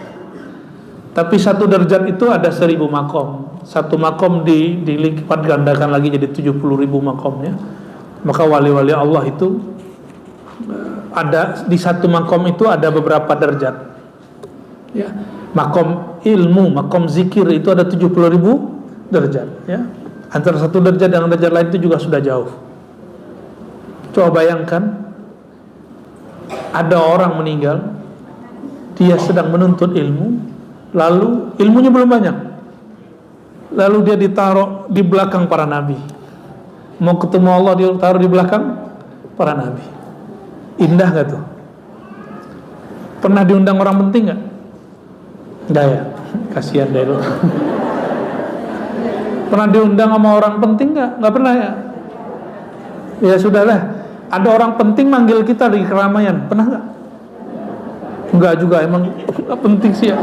[SPEAKER 1] Tapi satu derajat itu ada 1000 makom. Satu makom dilipat gandakan lagi jadi 70.000 makomnya. Maka wali-wali Allah itu ada di satu makom itu ada beberapa derajat. Ya. Makom ilmu, makom zikir itu ada 70.000 derajat. Ya. Antara satu derajat dengan derajat lain itu juga sudah jauh. Coba bayangkan, ada orang meninggal, dia sedang menuntut ilmu, lalu ilmunya belum banyak, lalu dia ditaruh di belakang para nabi. Mau ketemu Allah dia taruh di belakang para nabi. Indah gak tuh? Pernah diundang orang penting gak? Enggak ya? Kasihan deh lo. Pernah diundang sama orang penting gak? Gak pernah ya? Ya sudahlah. Ada orang penting manggil kita di keramaian, pernah gak? Enggak juga, emang gak penting sih ya.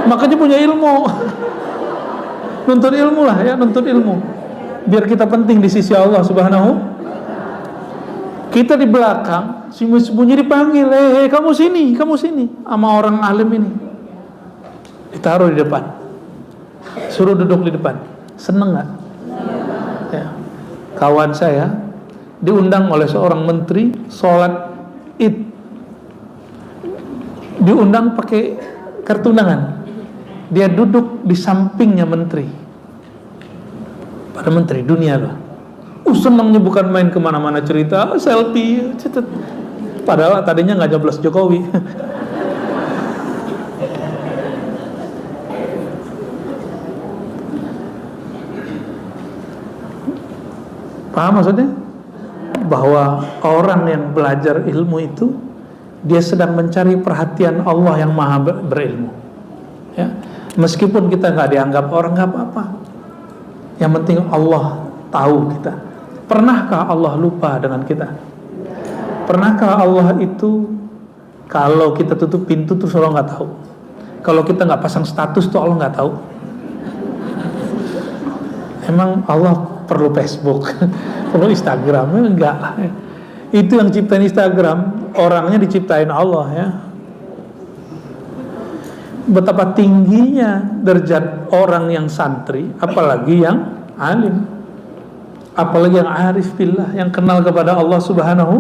[SPEAKER 1] Makanya punya ilmu. Nuntut ilmu lah ya, nuntut ilmu. Biar kita penting di sisi Allah Subhanahu. Kita di belakang, sembunyi dipanggil, kamu sini, sama orang alim ini. Ditaruh di depan, suruh duduk di depan. Seneng gak? Ya. Kawan saya diundang oleh seorang menteri sholat id, diundang pakai kartu undangan. Dia duduk di sampingnya menteri, pada menteri dunia loh. Senangnya bukan main kemana-mana cerita selfie, cetet. Padahal tadinya nggak nyoblos Jokowi. Paham maksudnya? Bahwa orang yang belajar ilmu itu dia sedang mencari perhatian Allah yang maha berilmu. Ya. Meskipun kita nggak dianggap orang, nggak apa-apa. Yang penting Allah tahu kita. Pernahkah Allah lupa dengan kita? Pernahkah Allah itu kalau kita tutup pintu terus Allah nggak tahu? Kalau kita nggak pasang status tuh Allah nggak tahu? Emang Allah perlu Facebook, perlu Instagram? Enggak lah. Itu yang ciptain Instagram, orangnya diciptain Allah ya. Betapa tingginya derajat orang yang santri, apalagi yang alim, apalagi yang arif billah, yang kenal kepada Allah Subhanahu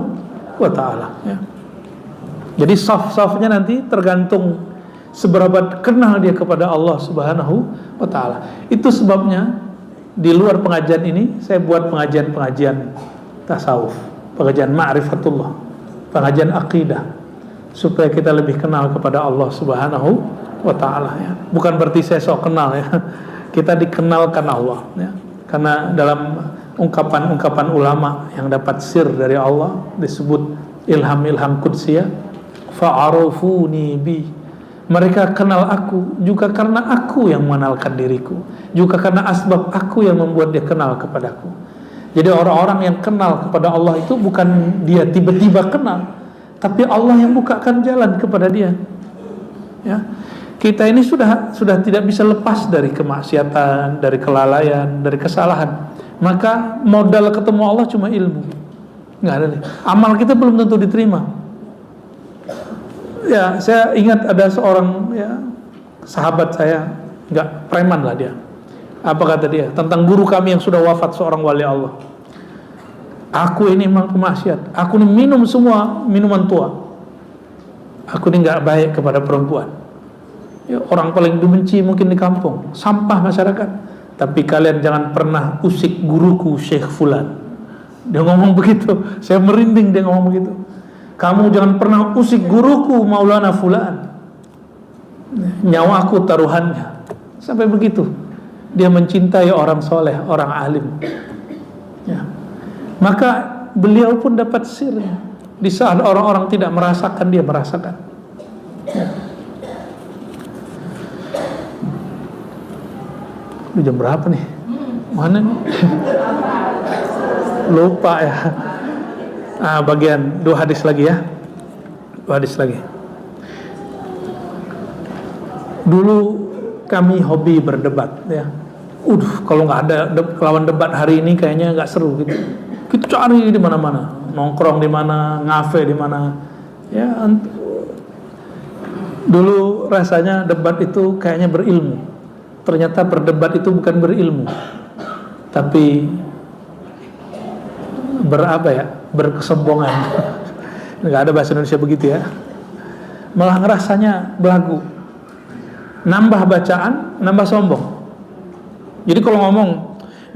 [SPEAKER 1] wa ta'ala ya. Jadi saf-safnya nanti tergantung seberapa kenal dia kepada Allah Subhanahu wa ta'ala. Itu sebabnya di luar pengajian ini saya buat pengajian tasawuf, pengajian ma'rifatullah, pengajian akidah, supaya kita lebih kenal kepada Allah Subhanahu wa ta'ala ya. Bukan berarti saya sok kenal ya. Kita dikenalkan Allah ya. Karena dalam ungkapan-ungkapan ulama yang dapat sir dari Allah disebut ilham-ilham qudsiyah, fa'arufuni bi. Mereka kenal aku juga karena aku yang mengenalkan diriku, juga karena asbab aku yang membuat dia kenal kepadaku. Jadi orang-orang yang kenal kepada Allah itu bukan dia tiba-tiba kenal, tapi Allah yang bukakan jalan kepada dia. Ya. Kita ini sudah tidak bisa lepas dari kemaksiatan, dari kelalaian, dari kesalahan. Maka modal ketemu Allah cuma ilmu. Nggak ada nih. Amal kita belum tentu diterima. Ya, saya ingat ada seorang ya, sahabat saya, nggak preman lah dia. Apa kata dia tentang guru kami yang sudah wafat, seorang wali Allah? Aku ini memang pemaksiat. Aku ini minum semua minuman tua. Aku ini nggak baik kepada perempuan. Ya, orang paling dibenci mungkin di kampung, sampah masyarakat. tapi kalian jangan pernah usik guruku Syekh Fulan. Dia ngomong begitu, saya merinding dia ngomong begitu. Kamu jangan pernah usik guruku Maulana Fulan, nyawaku taruhannya. Sampai begitu dia mencintai orang soleh, orang alim ya. Maka beliau pun dapat sirnya. Di saat orang-orang tidak merasakan, dia merasakan ya. Ini jam berapa nih? Mana nih? Lupa ya. Bagian 2 hadis lagi ya. 2 hadis lagi. Dulu kami hobi berdebat ya. Kalau nggak ada lawan debat hari ini kayaknya nggak seru gitu. Kita cari di mana-mana, nongkrong di mana, ngafe di mana. Ya, dulu rasanya debat itu kayaknya berilmu. Ternyata berdebat itu bukan berilmu, tapi berkesombongan. Nggak ada bahasa Indonesia begitu ya. Malah ngerasanya belagu, nambah bacaan, nambah sombong. Jadi kalau ngomong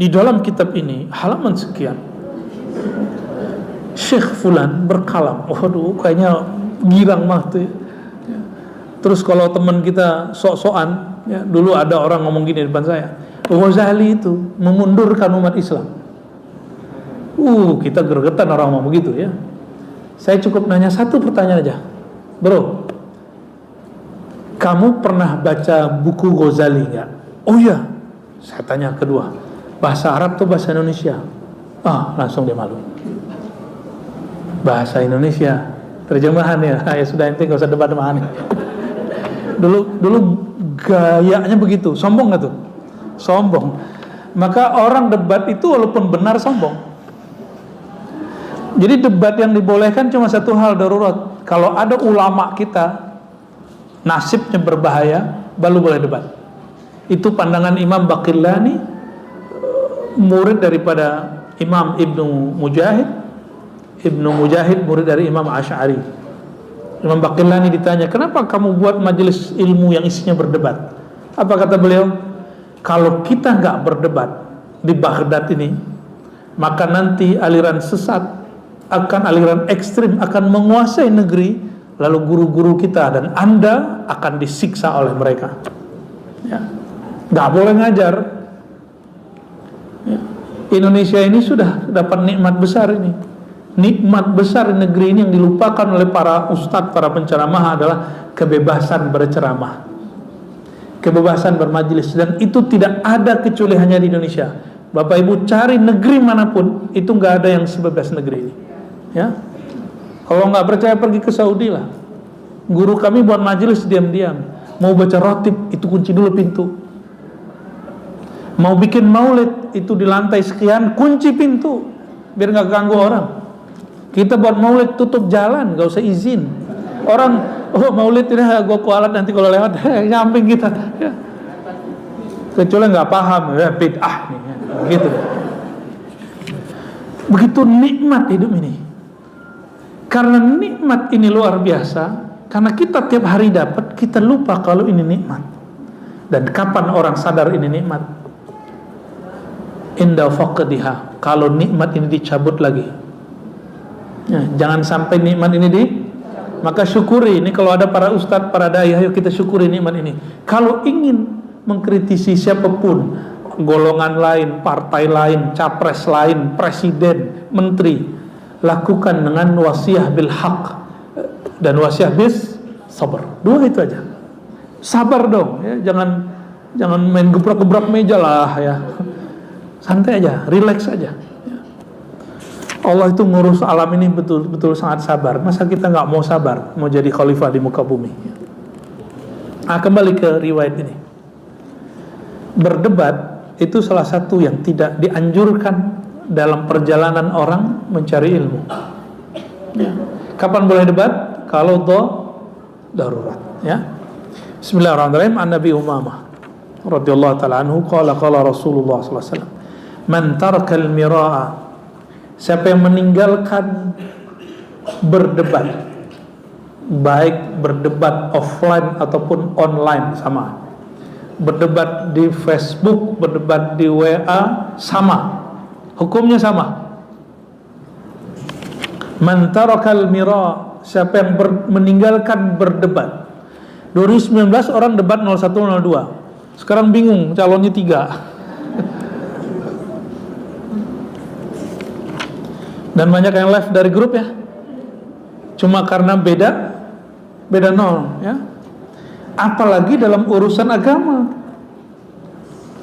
[SPEAKER 1] di dalam kitab ini halaman sekian, Syekh Fulan berkalam, waduh kayaknya girang mah tuh. Terus kalau teman kita sok-sokan, ya, dulu ada orang ngomong gini di depan saya, Ghazali itu memundurkan umat Islam. Kita gregetan orang ngomong begitu ya. Saya cukup nanya satu pertanyaan aja, bro, kamu pernah baca buku Ghazali nggak? Oh iya. Saya tanya kedua, bahasa Arab atau bahasa Indonesia? Langsung dia malu. Bahasa Indonesia, terjemahan ya. Ya sudah, ente nggak usah debat-debatan. Dulu gayanya begitu, sombong nggak tuh? Sombong. Maka orang debat itu walaupun benar sombong. Jadi debat yang dibolehkan cuma satu hal darurat. Kalau ada ulama kita nasibnya berbahaya, baru boleh debat. Itu pandangan Imam Baqillani, murid daripada Imam Ibnu Mujahid. Ibnu Mujahid murid dari Imam Asy'ari. Imam Baqillani ditanya, kenapa kamu buat majelis ilmu yang isinya berdebat? Apa kata beliau? Kalau kita nggak berdebat di Baghdad ini, maka nanti aliran sesat aliran ekstrim akan menguasai negeri, lalu guru-guru kita dan Anda akan disiksa oleh mereka. Ya. Nggak boleh ngajar ya. Indonesia ini sudah dapat nikmat besar ini. Nikmat besar negeri ini yang dilupakan oleh para ustadz, para penceramah adalah kebebasan berceramah, kebebasan bermajelis, dan itu tidak ada kecuali hanya di Indonesia. Bapak Ibu cari negeri manapun, itu nggak ada yang sebebas negeri ini ya. Kalau nggak percaya pergi ke Saudi lah. Guru kami buat majelis diam-diam. Mau baca rotib, itu kunci dulu pintu. Mau bikin maulid, itu di lantai sekian, kunci pintu biar nggak ganggu orang. Kita buat maulid tutup jalan, nggak usah izin. Orang, maulid ini gue kualat nanti kalau lewat nyamping kita. Ya. Kecuali nggak paham, ya bid'ah nih, ya. Begitu. Begitu nikmat hidup ini. Karena nikmat ini luar biasa. Karena kita tiap hari dapat, kita lupa kalau ini nikmat. Dan kapan orang sadar ini nikmat? Inda faqdiha, kalau nikmat ini dicabut lagi ya, jangan sampai nikmat ini maka syukuri. Ini kalau ada para ustadz, para dai, ayo kita syukuri nikmat ini. Kalau ingin mengkritisi siapapun, golongan lain, partai lain, capres lain, presiden, menteri, lakukan dengan wasiah bil haq dan wasiah bis sabar. Dua itu aja. Sabar dong ya, jangan main gebrak-gebrak meja lah ya. Santai aja, relax aja. Allah itu ngurus alam ini betul-betul sangat sabar. Masa kita nggak mau sabar, mau jadi khalifah di muka bumi? Kembali ke riwayat ini. Berdebat itu salah satu yang tidak dianjurkan dalam perjalanan orang mencari ilmu. Ya. Kapan boleh debat? Kalau darurat. Ya. Bismillahirrahmanirrahim. An Nabi Umamah radhiyallahu taala anhu qala Rasulullah sallallahu alaihi wasallam, man tarakal mira'a, siapa yang meninggalkan berdebat, baik berdebat offline ataupun online sama, berdebat di Facebook, berdebat di WA, sama. Hukumnya sama. Man tarakal mira, siapa yang meninggalkan berdebat. 2019 orang debat 01, 02. Sekarang bingung calonnya 3. Dan banyak yang live dari grup ya. Cuma karena beda nol ya. Apalagi dalam urusan agama.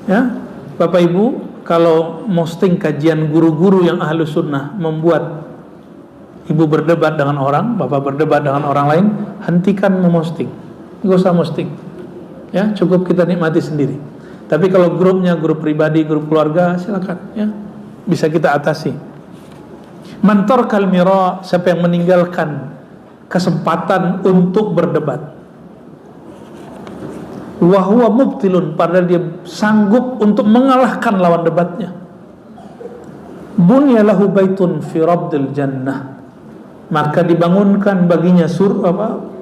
[SPEAKER 1] Ya, Bapak Ibu, kalau posting kajian guru-guru yang ahlu sunnah membuat ibu berdebat dengan orang, bapak berdebat dengan orang lain, hentikan memosting. Gak usah posting. Ya, cukup kita nikmati sendiri. Tapi kalau grupnya grup pribadi, grup keluarga, silakan ya. Bisa kita atasi. Man tarkal mira, siapa yang meninggalkan kesempatan untuk berdebat. Wa huwa mubtilun, padahal dia sanggup untuk mengalahkan lawan debatnya. Bunya lahu baitun fi rabdil jannah, maka dibangunkan baginya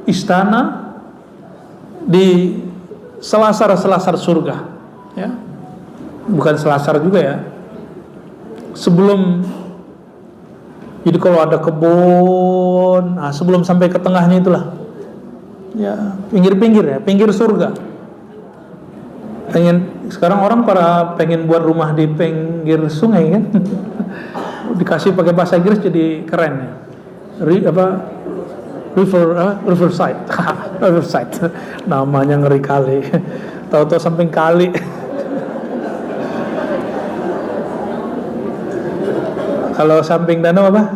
[SPEAKER 1] istana di selasar surga ya. Bukan selasar juga ya. Jadi kalau ada kebun, sebelum sampai ke tengahnya itulah ya, pinggir-pinggir ya, pinggir surga. Sekarang orang pengen buat rumah di pinggir sungai kan. Dikasih pakai bahasa Inggris jadi keren ya. Riverside. Riverside. Namanya ngeri kali. Tahu-tahu samping kali. Kalau samping danau apa?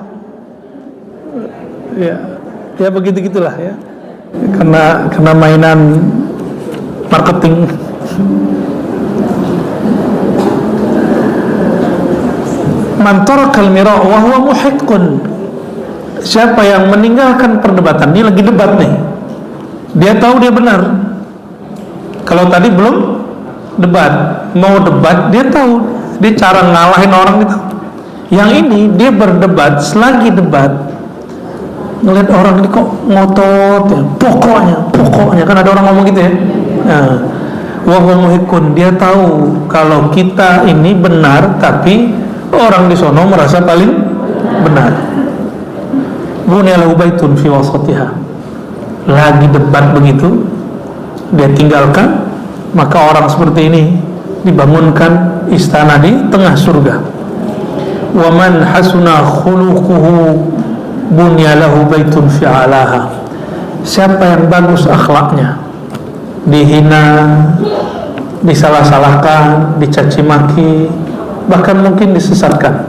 [SPEAKER 1] Ya begitu-gitulah ya. Karena mainan marketing. Man tarakal mira wa huwa muhiqqun, siapa yang meninggalkan perdebatan. Ini lagi debat nih, dia tahu dia benar. Kalau tadi belum debat, mau debat, dia tahu dia cara ngalahin orang gitu. Yang ini dia berdebat, selagi debat ngeliat orang ini kok ngotot ya, pokoknya kan ada orang ngomong gitu ya. Nah, wa huwa muhiqqun, dia tahu kalau kita ini benar, tapi orang di sono merasa paling benar. Bunya lahu baitun fi wasatiha, lagi debat begitu dia tinggalkan, maka orang seperti ini dibangunkan istana di tengah surga. Wa man hasuna khuluquhu bunya lahu baitun fi alaha, siapa yang bagus akhlaknya, dihina, disalah-salahkan, dicaci maki, bahkan mungkin disesatkan,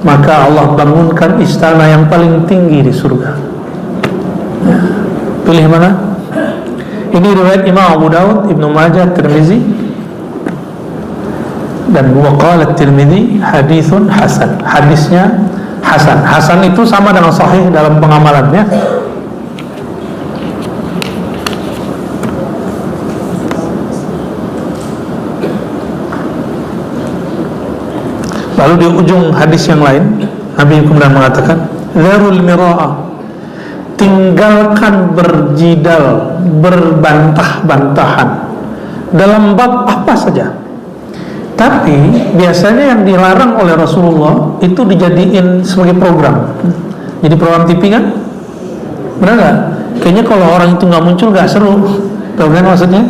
[SPEAKER 1] maka Allah bangunkan istana yang paling tinggi di surga ya. Pilih mana? Ini riwayat Imam Abu Dawud, Ibnu Majah, Tirmizi, dan waqala Tirmizi haditsun hasan, hadisnya hasan. Hasan itu sama dengan sahih dalam pengamalannya. Lalu di ujung hadis yang lain Nabi kemudian mengatakan, "Dzarul mira'a", tinggalkan berjidal, berbantah-bantahan dalam bab apa saja. Tapi biasanya yang dilarang oleh Rasulullah itu dijadiin sebagai program. Jadi program TV kan? Benar nggak? Kayaknya kalau orang itu nggak muncul nggak seru. Tahu kan maksudnya?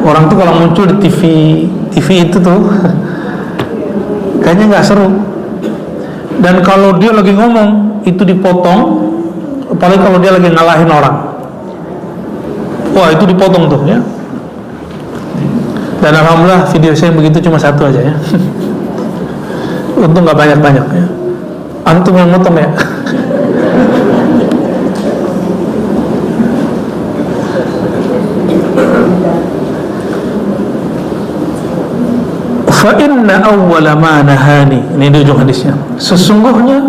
[SPEAKER 1] Orang tuh kalau muncul di TV itu tuh kayaknya nggak seru. Dan kalau dia lagi ngomong itu dipotong, apalagi kalau dia lagi ngalahin orang, wah itu dipotong tuh ya. Dan alhamdulillah video saya begitu cuma satu aja ya. Untung nggak banyak-banyak ya. Antum yang motong ya. Fa inna awwala ma nahani, ini di ujung hadisnya, sesungguhnya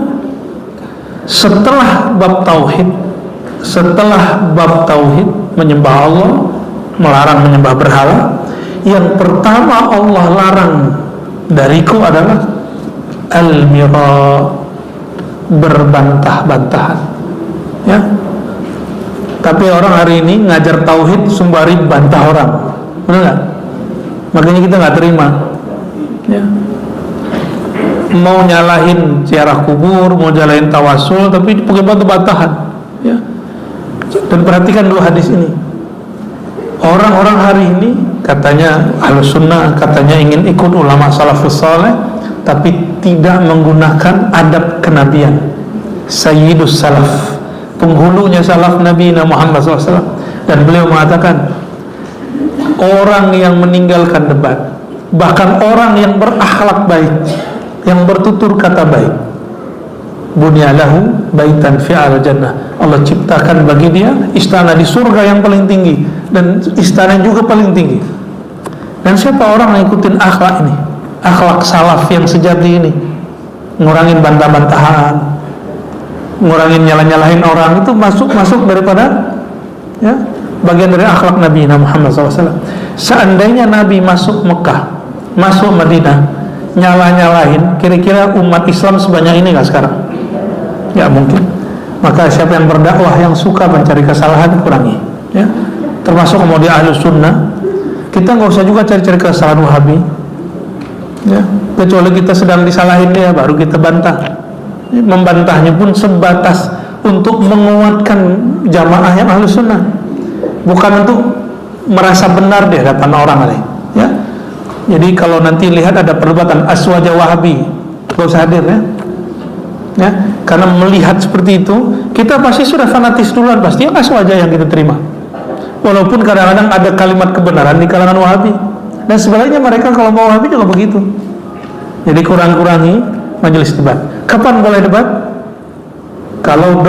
[SPEAKER 1] setelah bab tauhid, menyembah Allah, melarang menyembah berhala, yang pertama Allah larang dariku adalah al-mira, berbantah-bantahan ya. Tapi orang hari ini ngajar tauhid sembari bantah orang benar nggak? Makanya kita nggak terima. Ya. Mau nyalahin ziarah kubur, mau nyalahin tawasul, tapi pakai bantah-bantahan. Ya. Dan perhatikan dulu hadis ini. Orang-orang hari ini katanya Ahlus Sunnah, katanya ingin ikut ulama salafus saleh, tapi tidak menggunakan adab kenabian. Sayyidus salaf, penghulunya salaf Nabi Muhammad SAW. Dan beliau mengatakan, orang yang meninggalkan debat, bahkan orang yang berakhlak baik, yang bertutur kata baik, bunyalahu baitan fi'al jannah, Allah ciptakan bagi dia istana di surga yang paling tinggi, dan istana juga paling tinggi. Dan siapa orang yang ikutin akhlak ini, akhlak salaf yang sejati ini, ngurangin bantah-bantahan, ngurangin nyalah-nyalahin orang, itu masuk daripada ya, bagian dari akhlak Nabi Muhammad SAW. Seandainya Nabi masuk Mekah, masuk Madinah, nyalah-nyalahin, kira-kira umat Islam sebanyak ini nggak sekarang? Ya mungkin. Maka siapa yang berdakwah, yang suka mencari kesalahan, kurangi. Ya, termasuk mau dia Ahlus Sunnah, kita nggak usah juga cari-cari kesalahan Wahabi. Ya, kecuali kita sedang disalahin dia, baru kita bantah. Ya, membantahnya pun sebatas untuk menguatkan jamaah yang Ahlus Sunnah, bukan untuk merasa benar di hadapan orang lain. Ya, jadi kalau nanti lihat ada perdebatan Aswaja Wahabi, nggak usah hadir ya. Ya, karena melihat seperti itu, kita pasti sudah fanatis duluan, pasti yang Aswaja yang kita terima. Walaupun kadang-kadang ada kalimat kebenaran di kalangan Wahabi, dan sebaliknya mereka kalau mau Wahabi juga begitu. Jadi kurang-kurangi majelis debat. Kapan boleh debat? Kalau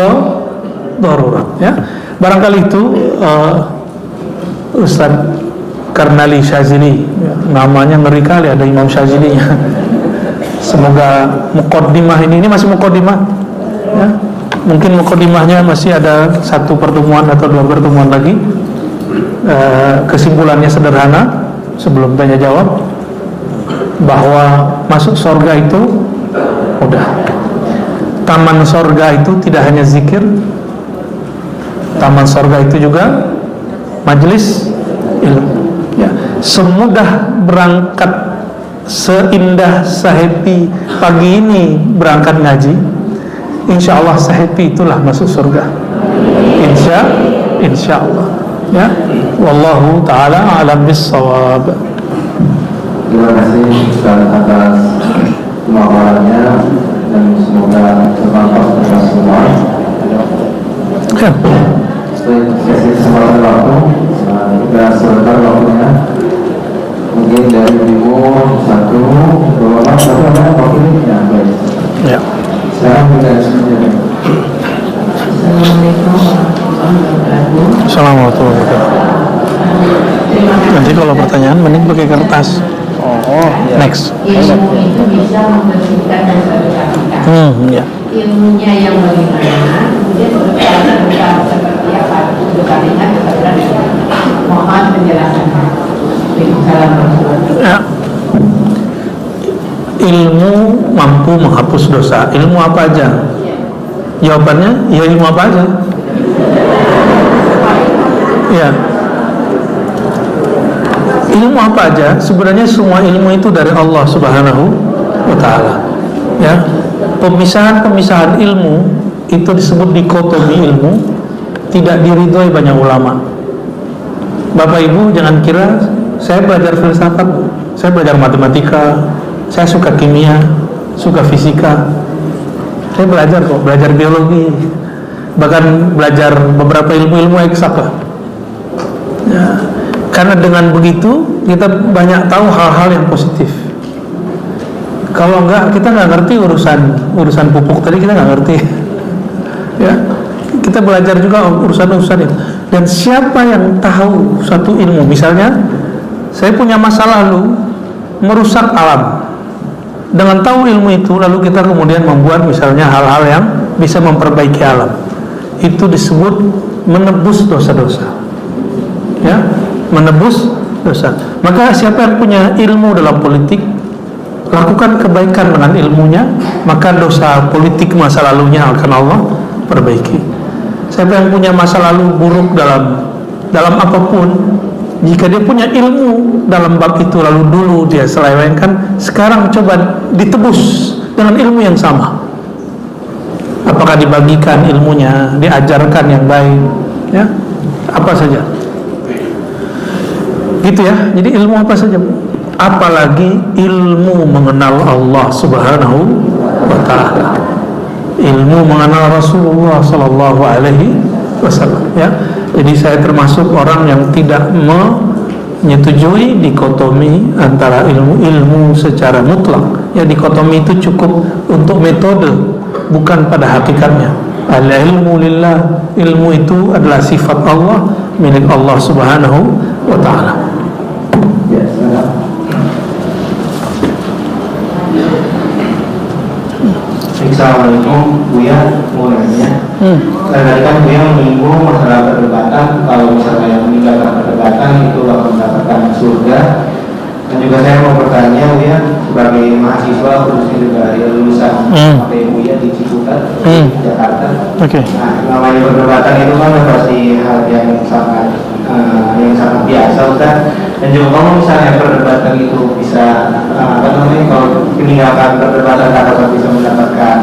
[SPEAKER 1] darurat, ya. Barangkali itu Ustaz Karnali Syazili, ya, namanya ngeri kali, ada Imam Syazili. Semoga muqaddimah ini masih muqaddimah, ya. Mungkin muqaddimahnya masih ada satu pertemuan atau dua pertemuan lagi. Kesimpulannya sederhana sebelum tanya jawab, bahwa masuk surga itu udah, taman surga itu tidak hanya zikir, taman surga itu juga majelis ilmu. Ya, semudah berangkat, seindah, sehappy pagi ini berangkat ngaji, insya Allah sehappy itulah masuk surga. Insya Allah. Ya, wallahu taala a'lam bis-shawab.
[SPEAKER 2] Terima kasih Ustaz atas pemaparannya, dan semoga bermanfaat untuk semua. Sesi kesempatan waktu kita sebentar waktunya. Mungkin dari ibu satu, dua, satu waktu ya, baik.
[SPEAKER 1] Ya.
[SPEAKER 2] Sekarang kita diskusi.
[SPEAKER 1] Assalamualaikum warahmatullahi wabarakatuh. Nanti kalau pertanyaan mending pakai kertas.
[SPEAKER 3] Ya.
[SPEAKER 1] Next.
[SPEAKER 3] Ilmu itu bisa membersihkan dan membersihkan.
[SPEAKER 1] Ya.
[SPEAKER 3] Ilmunya yang bagaimana, kemudian berkata seperti apa, berkalinya kepada mohon penjelasannya.
[SPEAKER 1] Ya. Ilmu mampu menghapus dosa. Ilmu apa aja? Jawabannya, ya ilmu apa aja? Ya. Ilmu apa aja? Sebenarnya semua ilmu itu dari Allah Subhanahu wa Ta'ala. Ya. Pemisahan-pemisahan ilmu itu disebut dikotomi ilmu, tidak diridhoi banyak ulama. Bapak Ibu jangan kira saya belajar filsafat, saya belajar matematika, saya suka kimia, suka fisika. Saya belajar kok, belajar biologi, bahkan belajar beberapa ilmu-ilmu eksak lah. Ya, karena dengan begitu kita banyak tahu hal-hal yang positif. Kalau enggak, kita nggak ngerti urusan pupuk tadi, kita nggak ngerti. Ya, kita belajar juga urusan itu. Dan siapa yang tahu satu ilmu, misalnya saya punya masa lalu merusak alam, dengan tahu ilmu itu, lalu kita kemudian membuat misalnya hal-hal yang bisa memperbaiki alam, itu disebut menebus dosa-dosa. Ya, menebus dosa. Maka siapa yang punya ilmu dalam politik, lakukan kebaikan dengan ilmunya, maka dosa politik masa lalunya akan Allah perbaiki. Siapa yang punya masa lalu buruk dalam apapun, jika dia punya ilmu dalam bab itu lalu dulu dia selewengkan, sekarang coba ditebus dengan ilmu yang sama. Apakah dibagikan ilmunya, diajarkan yang baik, ya, apa saja. Gitu ya. Jadi ilmu apa saja, apalagi ilmu mengenal Allah Subhanahu wa taala. Ilmu mengenal Rasulullah sallallahu alaihi wasallam, ya. Jadi saya termasuk orang yang tidak menyetujui dikotomi antara ilmu secara mutlak. Ya, dikotomi itu cukup untuk metode, bukan pada hakikatnya. Al-ilmu lillah, ilmu itu adalah sifat Allah, milik Allah Subhanahu wa taala.
[SPEAKER 2] Ya, silakan.
[SPEAKER 4] Assalamualaikum, Buya, mau nanya. Tadi kan Buya menyinggung masalah perdebatan. Kalau misalnya yang meninggalkan perdebatan itu akan mendapatkan surga. Dan juga saya mau bertanya, Buya, sebagai mahasiswa khususnya juga dari lulusan Buya di Ciputat, Jakarta. Nah, namanya perdebatan itu kan pasti hal yang sangat biasa, Ustaz. Dan juga kalau misalnya perdebatan itu bisa kalau meninggalkan perdebatan apakah bisa mendapatkan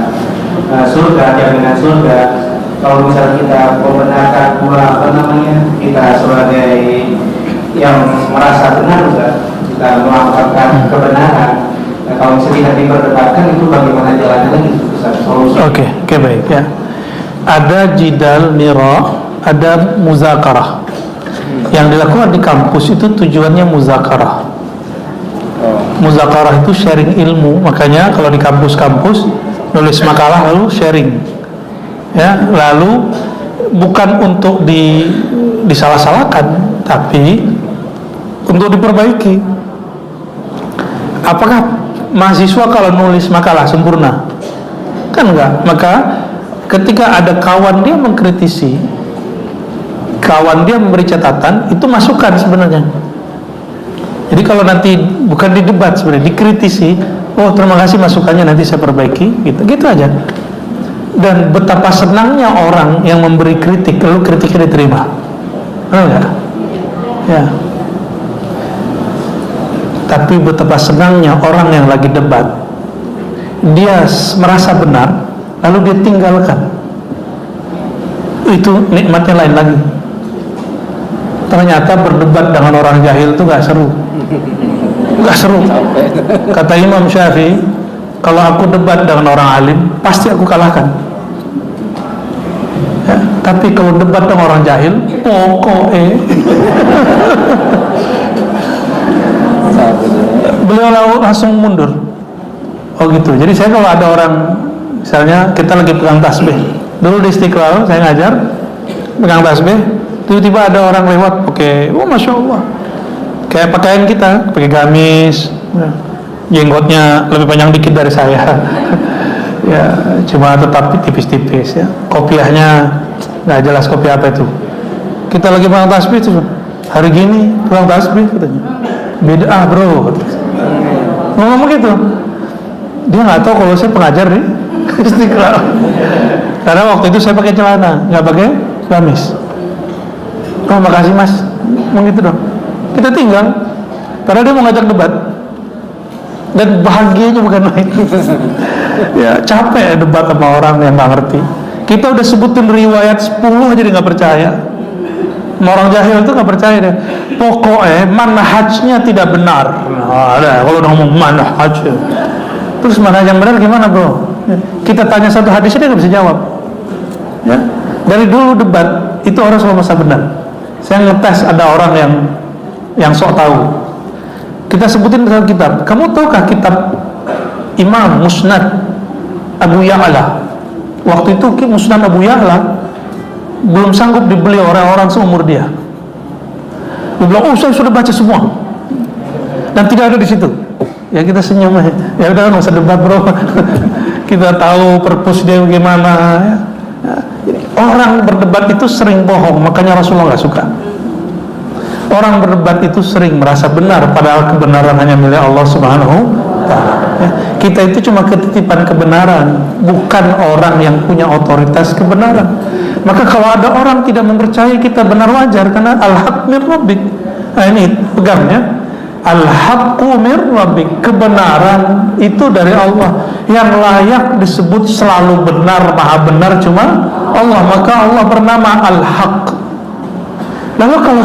[SPEAKER 4] surga, jaminan surga. Kalau misalnya kita membenarkan kita sebagai yang merasa benar, Ustaz, kita melakukan kebenaran. Nah, kalau misalnya tidak diperdebatkan, itu bagaimana jalannya lagi, Ustaz?
[SPEAKER 1] Oke, baik ya. Ada jidal mira, ada muzakarah. Yang dilakukan di kampus itu tujuannya muzakarah. Muzakarah itu sharing ilmu. Makanya kalau di kampus-kampus nulis makalah lalu sharing, ya, lalu bukan untuk disalah-salahkan, tapi untuk diperbaiki. Apakah mahasiswa kalau nulis makalah sempurna? Kan enggak. Maka ketika ada kawan dia mengkritisi, kawan dia memberi catatan, itu masukan sebenarnya. Jadi kalau nanti bukan didebat sebenarnya, dikritisi, oh terima kasih masukannya, nanti saya perbaiki, gitu aja. Dan betapa senangnya orang yang memberi kritik lalu kritiknya diterima, enggak? Ya. Tapi betapa senangnya orang yang lagi debat, dia merasa benar lalu dia tinggalkan, itu nikmatnya lain lagi. Ternyata berdebat dengan orang jahil itu gak seru. Kata Imam Syafi'i, kalau aku debat dengan orang alim pasti aku kalahkan, ya, tapi kalau debat dengan orang jahil beliau langsung mundur. Oh gitu. Jadi saya kalau ada orang, misalnya kita lagi pegang tasbih, dulu di Istiqlal saya ngajar pegang tasbih, tiba-tiba ada orang lewat pakai, oh masya Allah, kayak pakaian kita, pakai gamis, jenggotnya lebih panjang dikit dari saya, ya cuma tetap tipis-tipis, ya, kopiahnya nggak jelas kopiah apa itu. Kita lagi pegang tasbih tuh, hari gini pegang tasbih, katanya beda bro, ngomong gitu. Dia nggak tahu kalau saya pengajar nih Istiqlal, karena waktu itu saya pakai celana, nggak pakai gamis. Oh makasih mas, mau gitu dong. Kita tinggal, karena dia mau ngajak debat, dan bahagianya bukan main. Ya capek debat sama orang yang nggak ngerti. Kita udah sebutin riwayat 10 aja dia nggak percaya. Orang jahil itu nggak percaya deh. Pokoknya manhajnya tidak benar. Nah, ada kalau udah ngomong manhaj, terus manhaj yang benar gimana bro? Kita tanya satu hadis dia nggak bisa jawab. Ya, dari dulu debat itu orang selalu merasa benar. Saya ngetes ada orang yang sok tahu. Kita sebutin dalam kitab. Kamu tahukah kitab Imam Musnad Abu Ya'la? Waktu itu Musnad Abu Ya'la belum sanggup dibeli orang-orang seumur dia. Dia bilang, oh saya sudah baca semua dan tidak ada di situ. Ya kita senyum aja. Ya udah nggak usah debat bro. Kita tahu purpose dia bagaimana. Ya. Orang berdebat itu sering bohong, makanya Rasulullah nggak suka. Orang berdebat itu sering merasa benar, padahal kebenaran hanya milik Allah Subhanahu wa Ta'ala. Ya. Kita itu cuma ketitipan kebenaran, bukan orang yang punya otoritas kebenaran. Maka kalau ada orang tidak mempercayai kita benar, wajar, karena al-haq min rabbik. Nah ini pegang ya. Al-haqqu mir rabbik, kebenaran itu dari Allah. Yang layak disebut selalu benar, maha benar cuma Allah. Maka Allah bernama Al-Haq. Lalu kalau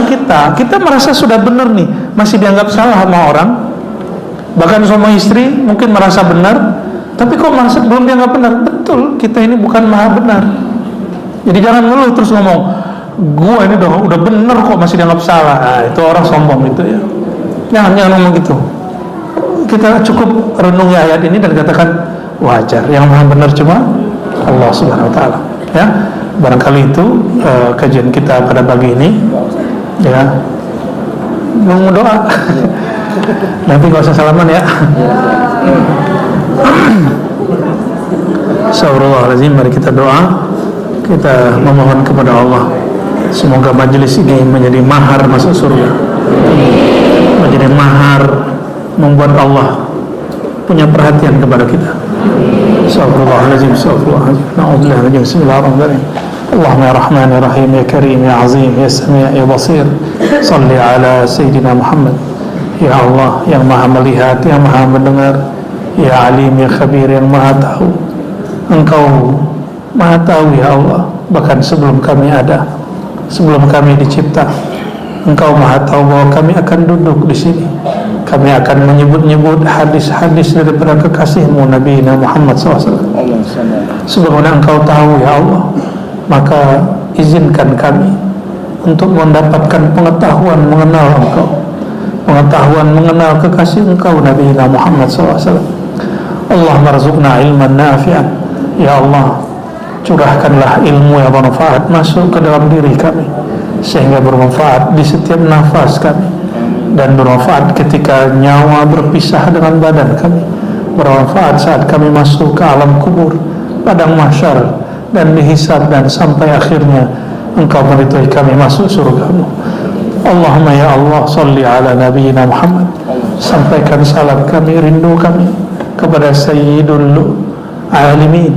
[SPEAKER 1] kita merasa sudah benar nih, masih dianggap salah sama orang, bahkan suami istri mungkin merasa benar, tapi kok merasa belum dianggap benar. Betul, kita ini bukan maha benar. Jadi jangan ngeluh terus ngomong, gua ini udah benar kok masih dianggap salah. Nah, itu orang sombong itu ya. Jangan ngomong gitu. Kita cukup renungi ayat ini dan katakan wajar. Yang maha benar cuma Allah Subhanahu Wa Taala. Ya, barangkali itu kajian kita pada pagi ini. Ya, mau doa. Nanti gak usah salaman ya. Astagfirullahaladzim. Mari kita doa. Kita memohon kepada Allah, semoga majelis ini menjadi mahar masuk surga, menjadi mahar membuat Allah punya perhatian kepada kita. Astagfirullahaladzim. Na'udzubillahi. Bismillahirrahmanirrahim. Allahumma ya Rahman ya Rahim ya Karim ya Azim ya Sami' ya Basir, salli ala Sayyidina Muhammad. Ya Allah yang maha melihat, yang maha mendengar, ya Alim ya Khabir, yang maha tahu. Engkau maha tahu ya Allah, bahkan sebelum kami ada, sebelum kami dicipta, Engkau maha tahu bahwa kami akan duduk di sini. Kami akan menyebut-nyebut hadis-hadis daripada kekasihmu Nabi Muhammad SAW. Sebagaimana Engkau tahu ya Allah, maka izinkan kami untuk mendapatkan pengetahuan mengenal Engkau, pengetahuan mengenal kekasih Engkau Nabi Muhammad SAW. Allah marzuqna ilman nafi'an. Ya Allah, curahkanlah ilmu yang bermanfaat masuk ke dalam diri kami, sehingga bermanfaat di setiap nafas kami, dan bermanfaat ketika nyawa berpisah dengan badan kami, bermanfaat saat kami masuk ke alam kubur, padang mahsyar, dan dihisab, dan sampai akhirnya Engkau meridhai kami masuk surga-Mu. Allahumma ya Allah, salli ala nabiyina Muhammad. Sampaikan salam kami, rindu kami kepada Sayyidul Alimin,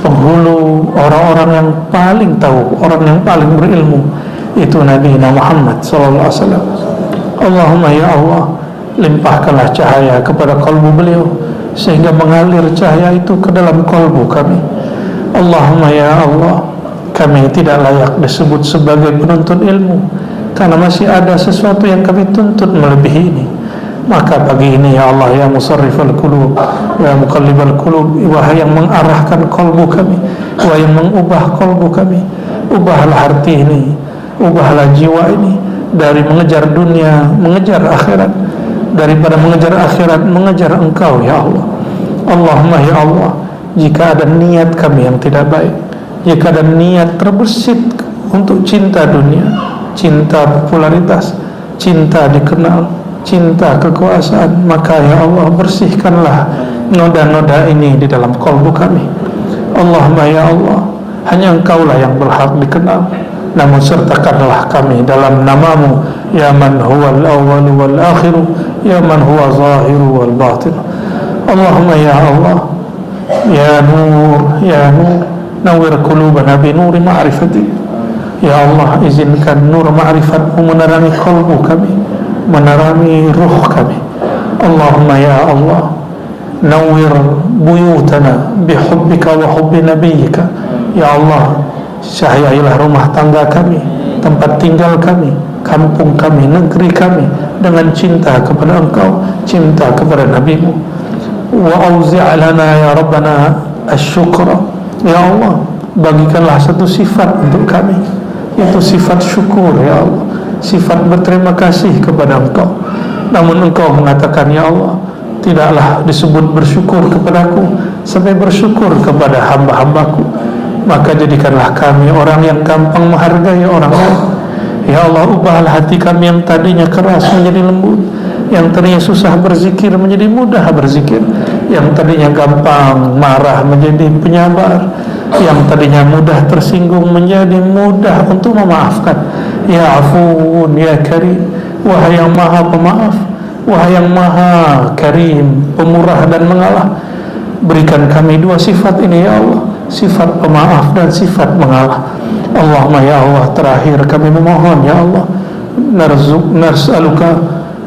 [SPEAKER 1] penghulu orang-orang yang paling tahu, orang yang paling berilmu, itu Nabi Muhammad SAW. Allahumma ya Allah, limpahkanlah cahaya kepada kalbu beliau, sehingga mengalir cahaya itu ke dalam kalbu kami. Allahumma ya Allah, kami tidak layak disebut sebagai penuntut ilmu, karena masih ada sesuatu yang kami tuntut melebihi ini. Maka pagi ini ya Allah, ya musarrifal qulub, ya muqallibal qulub, wahai yang mengarahkan kalbu kami, wahai yang mengubah kalbu kami, ubahlah hati ini, ubahlah jiwa ini dari mengejar dunia, mengejar akhirat, daripada mengejar akhirat, mengejar Engkau ya Allah. Allahumma ya Allah, jika ada niat kami yang tidak baik, jika ada niat terbersit untuk cinta dunia, cinta popularitas, cinta dikenal, cinta kekuasaan, maka ya Allah, bersihkanlah noda-noda ini di dalam kalbu kami. Allahumma ya Allah, hanya Engkaulah yang berhak dikenal, namun sertakanlah kami dalam namamu, ya man huwal awwal wal akhir, ya man huwa zahiru wal batin. Allahumma ya Allah, ya nur, ya nur, nawwir qulubana bi nuri ma'rifatik. Ya Allah, izinkan nur ma'rifatmu menerangi kalbu kami, menerangi ruh kami. Allahumma ya Allah, nawwir buyutana bihubbika wa hubbi nabiyyika. Ya Allah, cahayailah rumah tangga kami, tempat tinggal kami, kampung kami, negeri kami dengan cinta kepada Engkau, cinta kepada Nabi-Mu. Wa auzi'lana ya Rabbana asyukra. Ya Allah, bagikanlah satu sifat untuk kami, yaitu sifat syukur ya Allah, sifat berterima kasih kepada Engkau. Namun Engkau mengatakan ya Allah, tidaklah disebut bersyukur kepadaku sampai bersyukur kepada hamba-hambaku. Maka jadikanlah kami orang yang gampang menghargai orang lain. Ya Allah, ubahlah hati kami yang tadinya keras menjadi lembut, yang tadinya susah berzikir menjadi mudah berzikir, yang tadinya gampang marah menjadi penyabar, yang tadinya mudah tersinggung menjadi mudah untuk memaafkan. Ya Afuun ya Karim, wahai yang maha pemaaf, wahai yang maha karim, pemurah dan mengalah, berikan kami dua sifat ini ya Allah, sifat pemaaf dan sifat mengalah. Allahumma ya Allah, terakhir kami memohon ya Allah, نسألك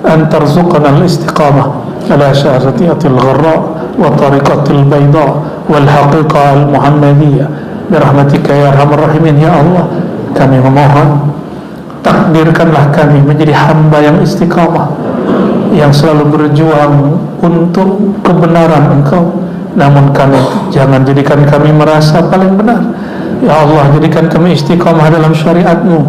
[SPEAKER 1] أن ترزقنا الاستقامة على شهادة الغراء وطريقة البيضاء والحقيقة المحمدية برحمتك يا أرحم الراحمين. Ya Allah, kami memohon takdirkanlah kami menjadi hamba yang istiqamah, yang selalu berjuang untuk kebenaran Engkau. Namun jangan jadikan kami merasa paling benar. Ya Allah, jadikan kami istiqamah dalam syariat-Mu,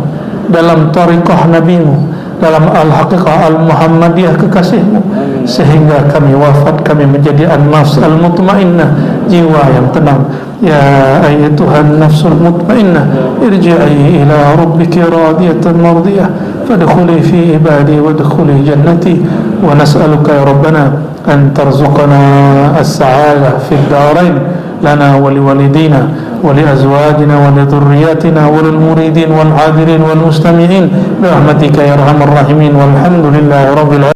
[SPEAKER 1] dalam tariqah Nabi-Mu, dalam al-haqiqah al-muhammadiyah kekasih-Mu, sehingga kami wafat kami menjadi an-nafs al-mutmainnah, jiwa yang tenang. Ya ayyatuhan nafsul mutmainnah, irji'i ila rabbiki radiyatan mardiyah, fadkhuli fi ibadi wadkhuli jannati. Wa nas'aluka ya rabbana an tarzuqana as-sa'adah fi ad-darain lana wa liwalidina wa liazwajina wa lidhurriyyatina wa lil muridin wal hadirin wal mustami'in bi rahmatika ya arhamar rahimin. Walhamdulillahi rabbil alamin.